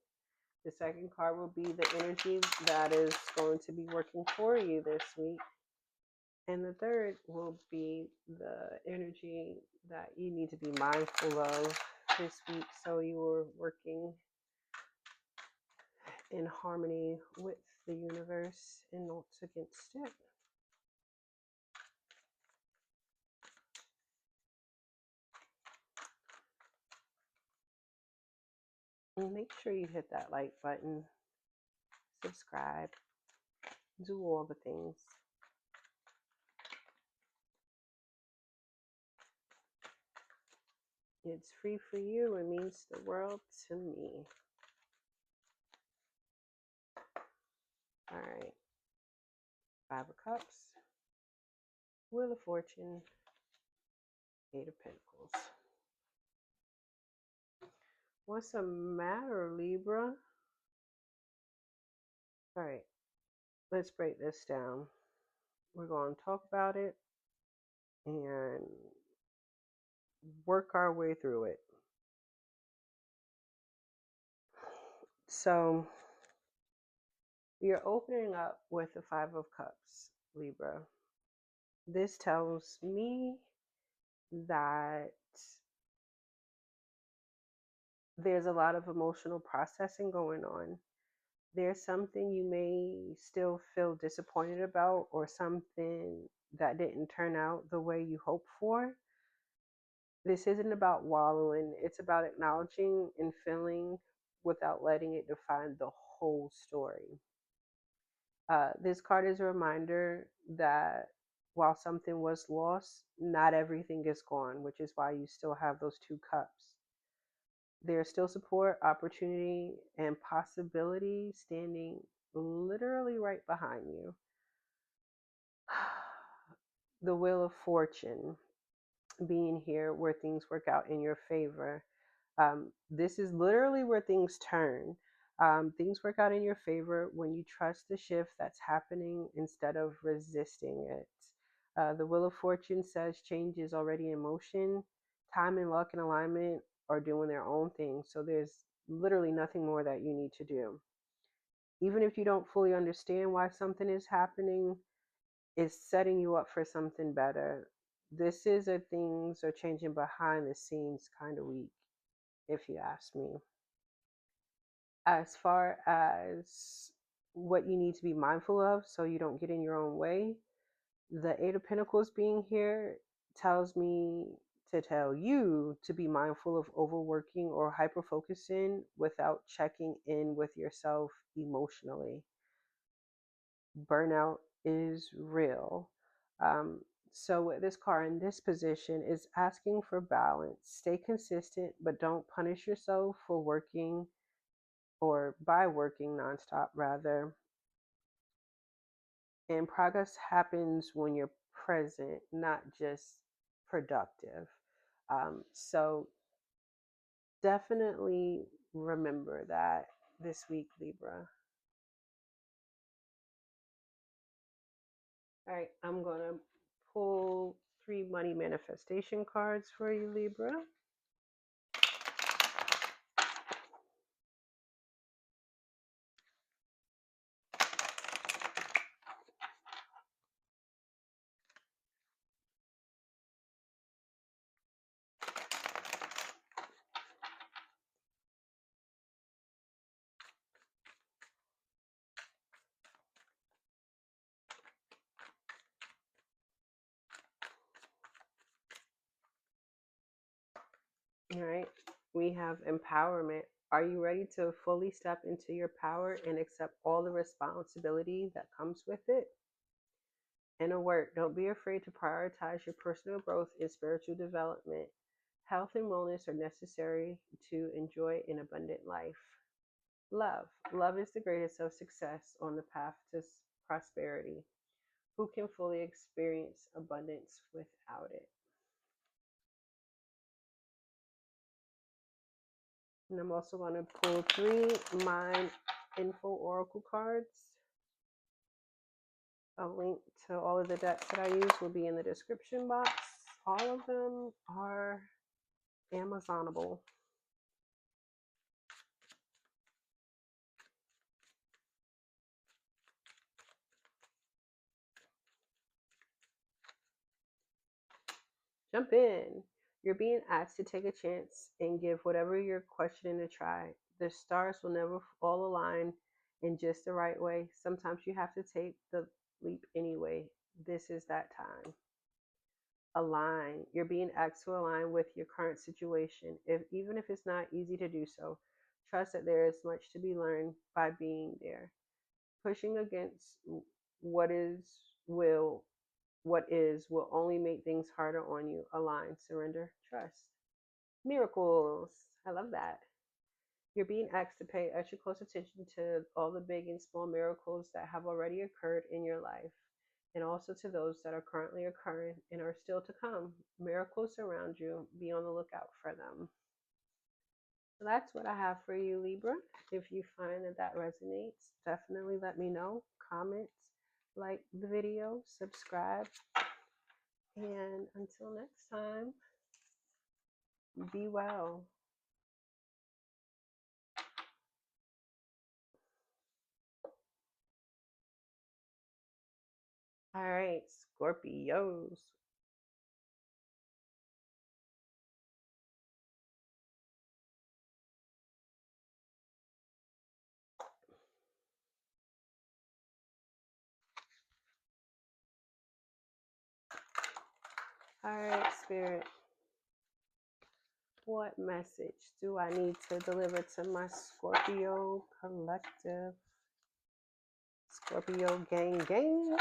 Speaker 1: The second card will be the energy that is going to be working for you this week. And the third will be the energy that you need to be mindful of this week so you are working in harmony with the universe and not against it. And make sure you hit that like button, subscribe, do all the things. It's free for you. It means the world to me. All right. Five of Cups, Wheel of Fortune, Eight of Pentacles. What's the matter, Libra? All right. Let's break this down. We're going to talk about it and work our way through it. So, you're opening up with the Five of Cups, Libra. This tells me that there's a lot of emotional processing going on. There's something you may still feel disappointed about, or something that didn't turn out the way you hoped for. This isn't about wallowing, it's about acknowledging and feeling without letting it define the whole story. This card is a reminder that while something was lost, not everything is gone, which is why you still have those two cups. There's still support, opportunity, and possibility standing literally right behind you. The Wheel of Fortune being here where things work out in your favor. This is literally where things turn. Things work out in your favor when you trust the shift that's happening instead of resisting it. The Wheel of Fortune says change is already in motion. Time and luck and alignment are doing their own thing. So there's literally nothing more that you need to do. Even if you don't fully understand why something is happening, it's setting you up for something better. This is a things are changing behind the scenes kind of week, if you ask me. As far as what you need to be mindful of so you don't get in your own way, the Eight of Pentacles being here tells me to tell you to be mindful of overworking or hyper focusing without checking in with yourself emotionally. Burnout is real. Um, so with this card in this position is asking for balance. Stay consistent, but don't punish yourself for working or by working nonstop rather. And progress happens when you're present, not just productive. So definitely remember that this week, Libra. All right, I'm going to pull 3 money manifestation cards for you, Libra. All right, we have empowerment. Are you ready to fully step into your power and accept all the responsibility that comes with it? Inner work. Don't be afraid to prioritize your personal growth and spiritual development. Health and wellness are necessary to enjoy an abundant life. Love. Love is the greatest of success on the path to prosperity. Who can fully experience abundance without it? And I'm also going to pull 3 Mind Info Oracle cards. A link to all of the decks that I use will be in the description box. All of them are Amazonable. Jump in. You're being asked to take a chance and give whatever you're questioning a try. The stars will never all align in just the right way. Sometimes you have to take the leap anyway. This is that time. Align. You're being asked to align with your current situation, even if it's not easy to do so. Trust that there is much to be learned by being there. Pushing against what is will will only make things harder on you. Align, surrender, trust. Miracles. I love that. You're being asked to pay extra close attention to all the big and small miracles that have already occurred in your life, and also to those that are currently occurring and are still to come. Miracles around you, be on the lookout for them. So that's what I have for you, Libra. If you find that that resonates, definitely let me know. Comment, like the video, subscribe, and until next time, be well. All right, Scorpios. All right, Spirit. What message do I need to deliver to my Scorpio collective? Scorpio gang gang.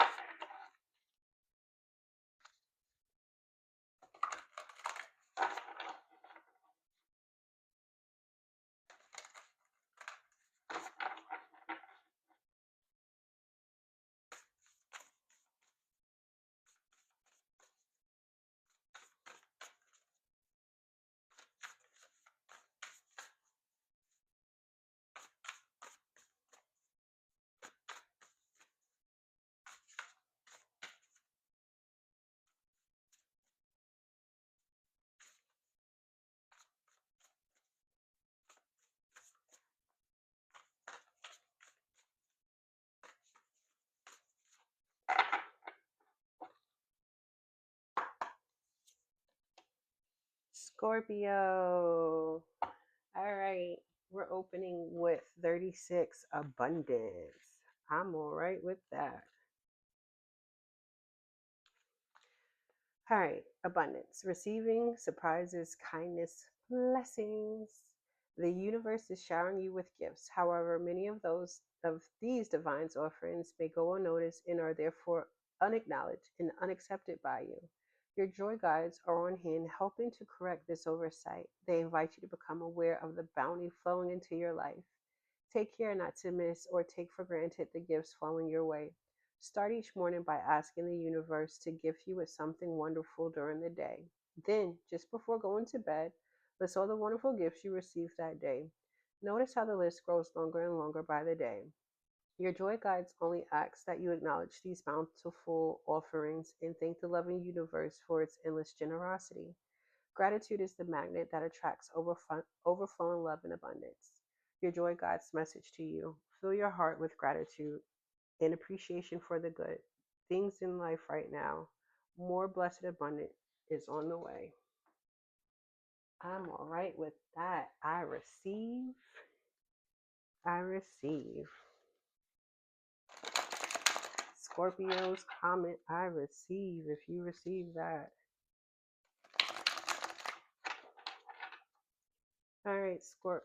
Speaker 1: Scorpio. All right. We're opening with 36 abundance. I'm all right with that. All right. Abundance. Receiving surprises, kindness, blessings. The universe is showering you with gifts. However, many of these divine offerings may go unnoticed and are therefore unacknowledged and unaccepted by you. Your joy guides are on hand helping to correct this oversight. They invite you to become aware of the bounty flowing into your life. Take care not to miss or take for granted the gifts flowing your way. Start each morning by asking the universe to gift you with something wonderful during the day. Then, just before going to bed, list all the wonderful gifts you received that day. Notice how the list grows longer and longer by the day. Your joy guides only ask that you acknowledge these bountiful offerings and thank the loving universe for its endless generosity. Gratitude is the magnet that attracts overflowing love and abundance. Your joy guides message to you. Fill your heart with gratitude and appreciation for the good things in life right now. More blessed abundance is on the way. I'm all right with that. I receive. I receive. Scorpios, comment I receive if you receive that. All right, Scorp.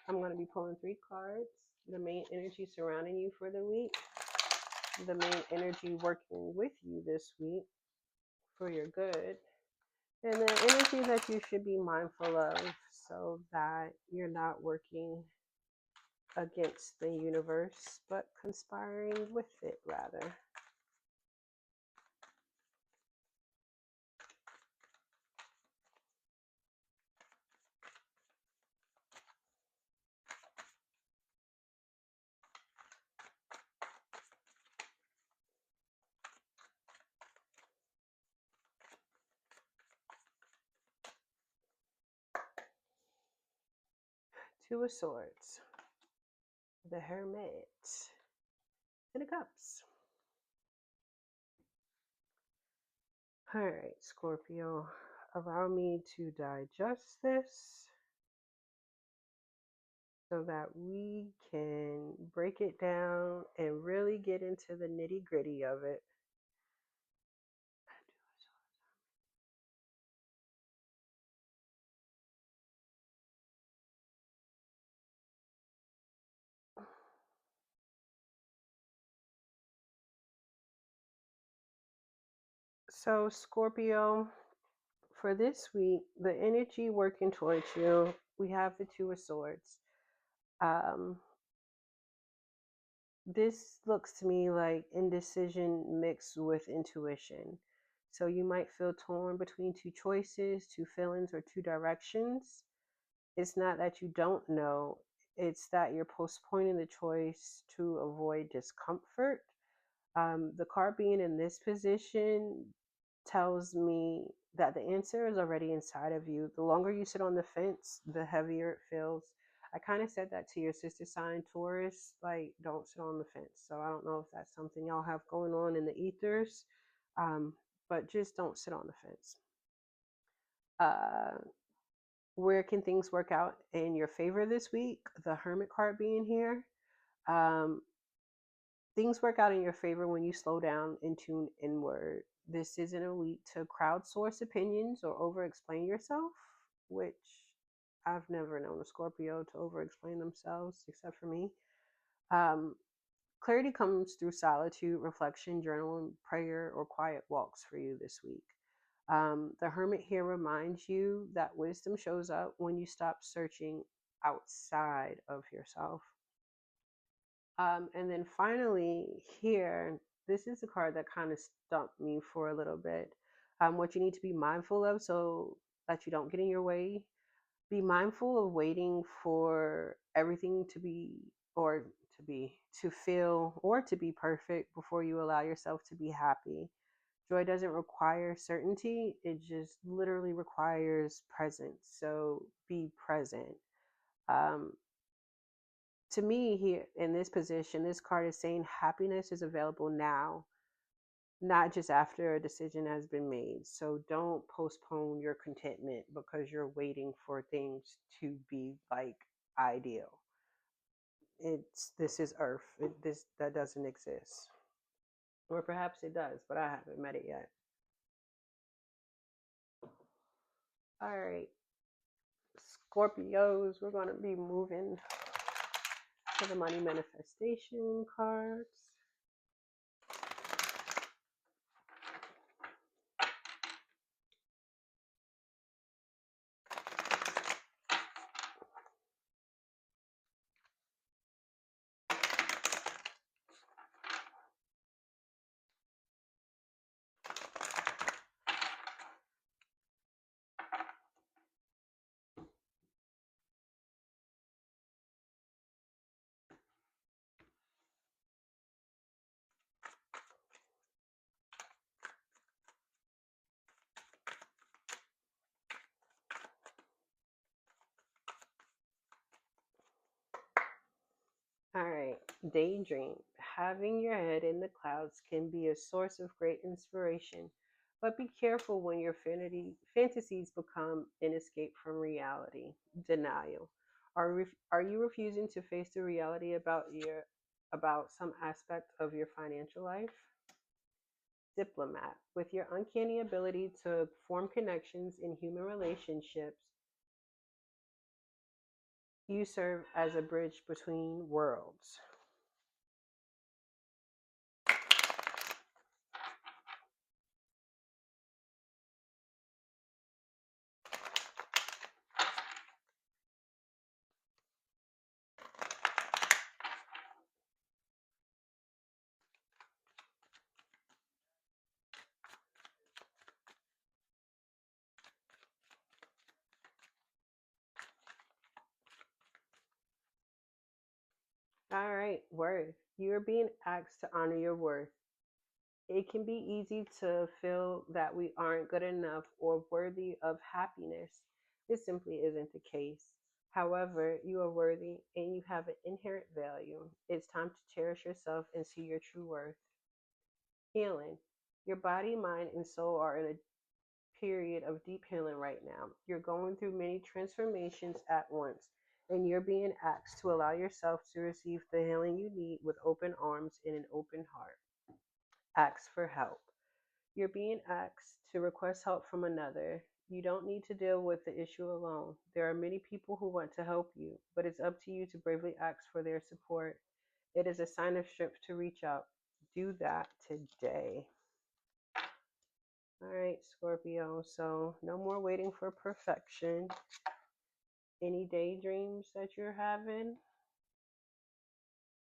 Speaker 1: I'm going to be pulling 3 cards. The main energy surrounding you for the week. The main energy working with you this week for your good. And the energy that you should be mindful of so that you're not working against the universe, but conspiring with it rather. Two of Swords, the Hermit, and the Cups. All right, Scorpio, allow me to digest this so that we can break it down and really get into the nitty gritty of it. So, Scorpio, for this week, the energy working towards you, we have the Two of Swords. This looks to me like indecision mixed with intuition. So you might feel torn between two choices, two feelings, or two directions. It's not that you don't know, it's that you're postponing the choice to avoid discomfort. The card being in this position tells me that the answer is already inside of you. The longer you sit on the fence, the heavier it feels. I kind of said that to your sister sign, Taurus, like, don't sit on the fence. So I don't know if that's something y'all have going on in the ethers, but just don't sit on the fence. Where can things work out in your favor this week? The Hermit card being here. Um, Things work out in your favor when you slow down and tune inward. This isn't a week to crowdsource opinions or over explain yourself, which I've never known a Scorpio to over explain themselves except for me. Um, Clarity comes through solitude, reflection, journaling, prayer, or quiet walks for you this week. The Hermit here reminds you that wisdom shows up when you stop searching outside of yourself. And then finally, here, this is a card that kind of stumped me for a little bit. What you need to be mindful of so that you don't get in your way. Be mindful of waiting for everything to be, or to feel, or to be perfect before you allow yourself to be happy. Joy doesn't require certainty, it just literally requires presence. So be present. Um, to me, here in this position, this card is saying happiness is available now, not just after a decision has been made. So don't postpone your contentment because you're waiting for things to be like ideal. This is Earth. This that doesn't exist, or perhaps it does, but I haven't met it yet. All right, Scorpios, we're going to be moving to the money manifestation cards. All right, daydream. Having your head in the clouds can be a source of great inspiration, but be careful when your fantasies become an escape from reality. Denial. Are you refusing to face the reality about some aspect of your financial life? Diplomat. With your uncanny ability to form connections in human relationships, you serve as a bridge between worlds. All right, worth. You're being asked to honor your worth. It can be easy to feel that we aren't good enough or worthy of happiness. This simply isn't the case. However, you are worthy and you have an inherent value. It's time to cherish yourself and see your true worth. Healing. Your body, mind, and soul are in a period of deep healing right now. You're going through many transformations at once, and you're being asked to allow yourself to receive the healing you need with open arms and an open heart. Ask for help. You're being asked to request help from another. You don't need to deal with the issue alone. There are many people who want to help you, but it's up to you to bravely ask for their support. It is a sign of strength to reach out. Do that today. All right, Scorpio. So no more waiting for perfection. Any daydreams that you're having,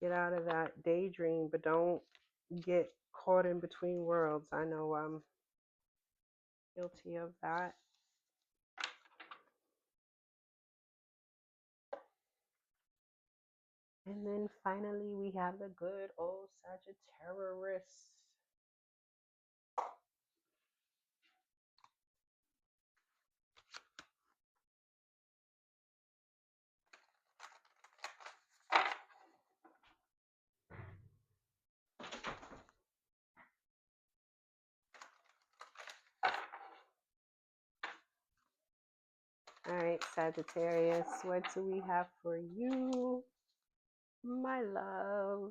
Speaker 1: get out of that daydream, but don't get caught in between worlds. I know I'm guilty of that. And then finally, we have the good old Sagittarius. All right, Sagittarius, what do we have for you, my love?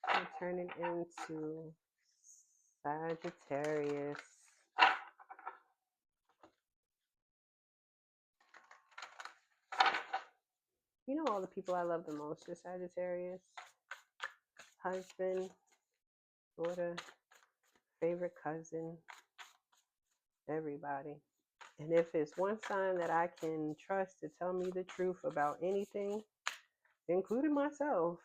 Speaker 1: I'll turn it into Sagittarius. You know all the people I love the most are Sagittarius. Husband, daughter, favorite cousin, everybody. And if it's one sign that I can trust to tell me the truth about anything, including myself,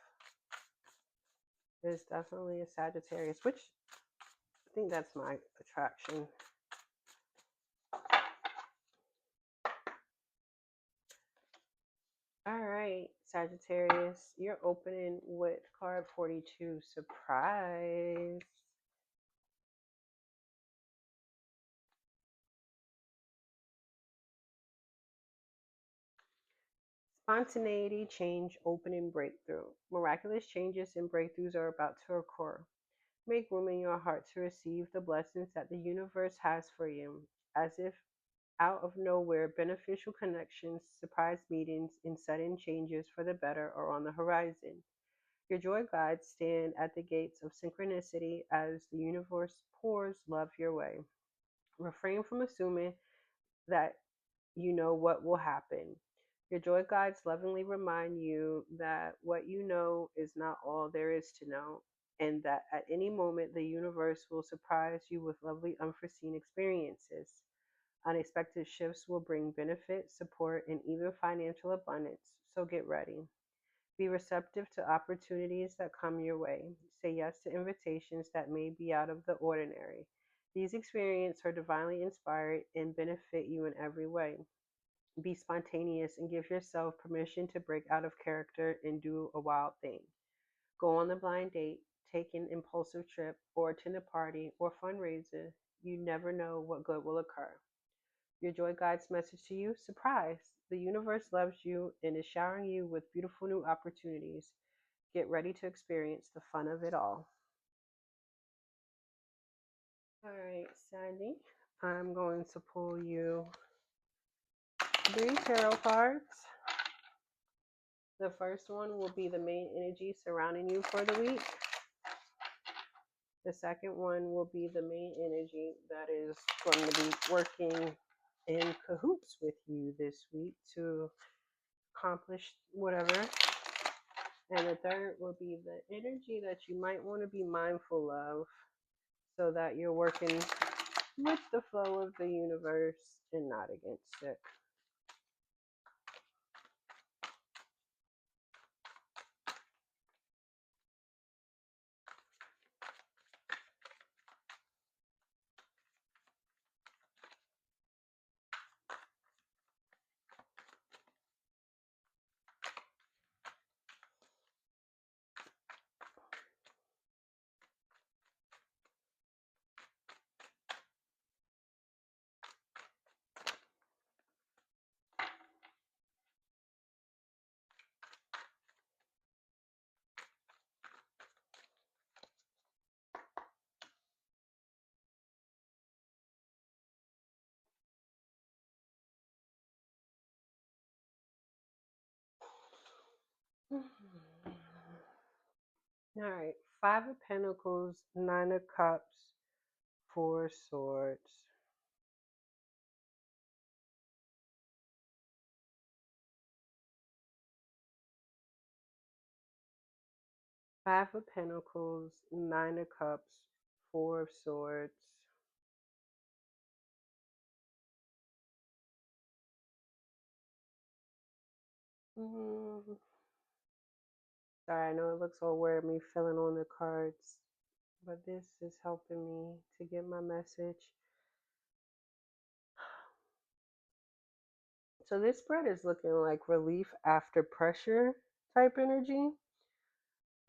Speaker 1: it's definitely a Sagittarius, which I think that's my attraction. All right, Sagittarius, you're opening with card 42, surprise. Spontaneity, change, opening, breakthrough. Miraculous changes and breakthroughs are about to occur. Make room in your heart to receive the blessings that the universe has for you. As if out of nowhere, beneficial connections, surprise meetings, and sudden changes for the better are on the horizon. Your joy guides stand at the gates of synchronicity as the universe pours love your way. Refrain from assuming that you know what will happen. Your joy guides lovingly remind you that what you know is not all there is to know, and that at any moment the universe will surprise you with lovely unforeseen experiences. Unexpected shifts will bring benefit, support, and even financial abundance, so get ready. Be receptive to opportunities that come your way. Say yes to invitations that may be out of the ordinary. These experiences are divinely inspired and benefit you in every way. Be spontaneous and give yourself permission to break out of character and do a wild thing. Go on a blind date, take an impulsive trip, or attend a party or fundraiser. You never know what good will occur. Your joy guide's message to you: surprise! The universe loves you and is showering you with beautiful new opportunities. Get ready to experience the fun of it all. All right, Sandy, I'm going to pull you 3 tarot cards. The first one will be the main energy surrounding you for the week. The second one will be the main energy that is going to be working in cahoots with you this week to accomplish whatever. And the third will be the energy that you might want to be mindful of so that you're working with the flow of the universe and not against it. All right, 5 of Pentacles, 9 of Cups, 4 of Swords. Five of Pentacles, 9 of Cups, 4 of Swords. Mm, Sorry, I know it looks all weird me filling on the cards, but this is helping me to get my message. So this spread is looking like relief after pressure type energy.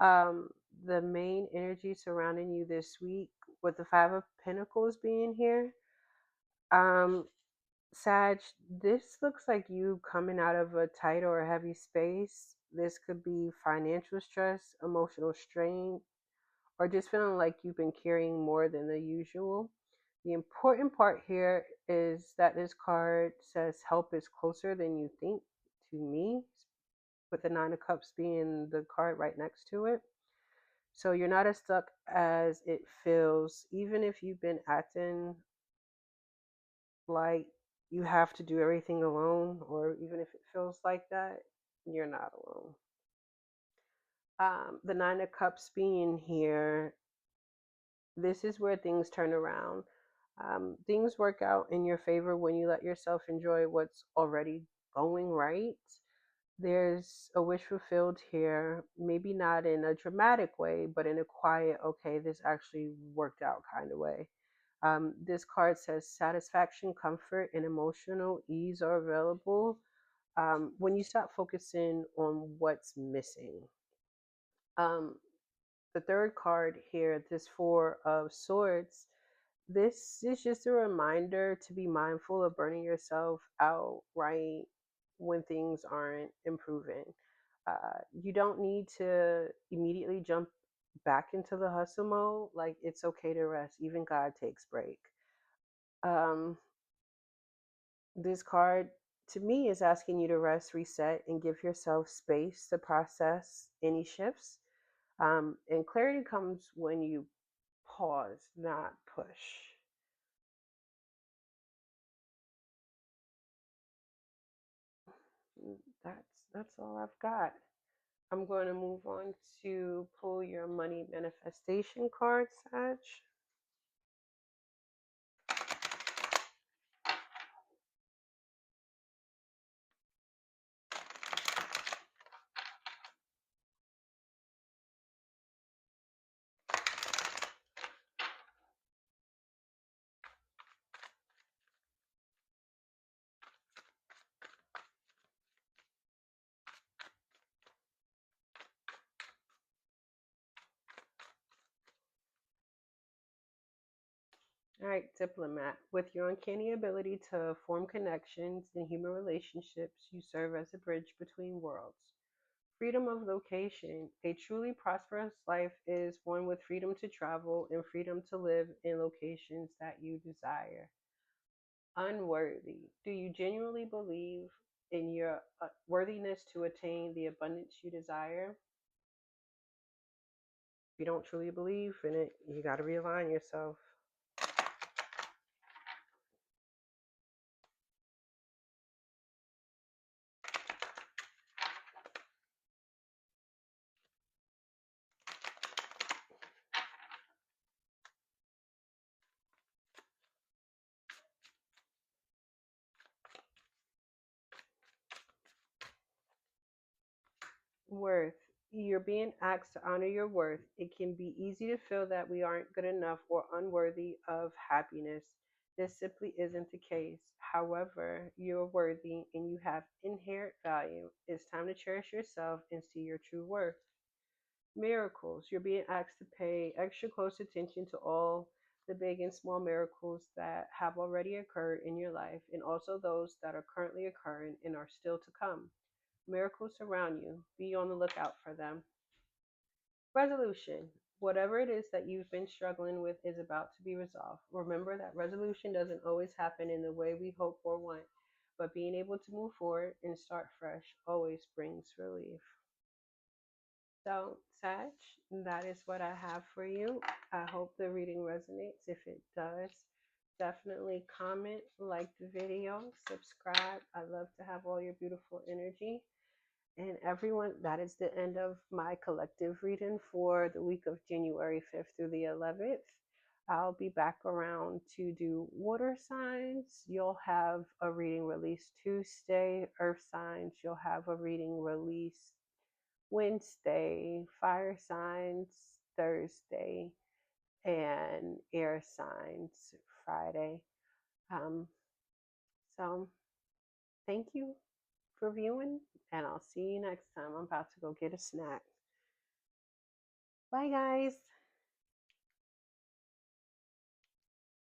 Speaker 1: Um, the main energy surrounding you this week with the Five of Pentacles being here. Um, Sag, this looks like you coming out of a tight or a heavy space. This could be financial stress, emotional strain, or just feeling like you've been carrying more than the usual. The important part here is that this card says help is closer than you think to me, with the Nine of Cups being the card right next to it. So you're not as stuck as it feels, even if you've been acting like you have to do everything alone, or even if it feels like that, you're not alone. The Nine of Cups being here, this is where things turn around. Things work out in your favor when you let yourself enjoy what's already going right. There's a wish fulfilled here, maybe not in a dramatic way, but in a quiet, okay, this actually worked out kind of way. This card says satisfaction, comfort, and emotional ease are available when you stop focusing on what's missing. Um, the third card here, this Four of Swords, this is just a reminder to be mindful of burning yourself out right when things aren't improving. You don't need to immediately jump back into the hustle mode. Like, it's okay to rest. Even God takes break. Um, this card to me is asking you to rest, reset, and give yourself space to process any shifts. And clarity comes when you pause, not push. That's all I've got. I'm going to move on to pull your money manifestation card, Sag. All right, diplomat. With your uncanny ability to form connections in human relationships, you serve as a bridge between worlds. Freedom of location. A truly prosperous life is one with freedom to travel and freedom to live in locations that you desire. Unworthy. Do you genuinely believe in your worthiness to attain the abundance you desire? If you don't truly believe in it, you got to realign yourself. Worth. You're being asked to honor your worth. It can be easy to feel that we aren't good enough or unworthy of happiness. This simply isn't the case. However, you're worthy and you have inherent value. It's time to cherish yourself and see your true worth. Miracles. You're being asked to pay extra close attention to all the big and small miracles that have already occurred in your life and also those that are currently occurring and are still to come. Miracles surround you. Be on the lookout for them. Resolution. Whatever it is that you've been struggling with is about to be resolved. Remember that resolution doesn't always happen in the way we hope or want, but being able to move forward and start fresh always brings relief. So, Sag, that is what I have for you. I hope the reading resonates. If it does, definitely comment, like the video, subscribe. I love to have all your beautiful energy. And everyone, that is the end of my collective reading for the week of January 5th through the 11th. I'll be back around to do water signs. You'll have a reading release Tuesday. Earth signs, you'll have a reading release Wednesday. Fire signs, Thursday. And air signs, Friday. Um, so thank you for viewing, and I'll see you next time. I'm about to go get a snack. Bye, guys.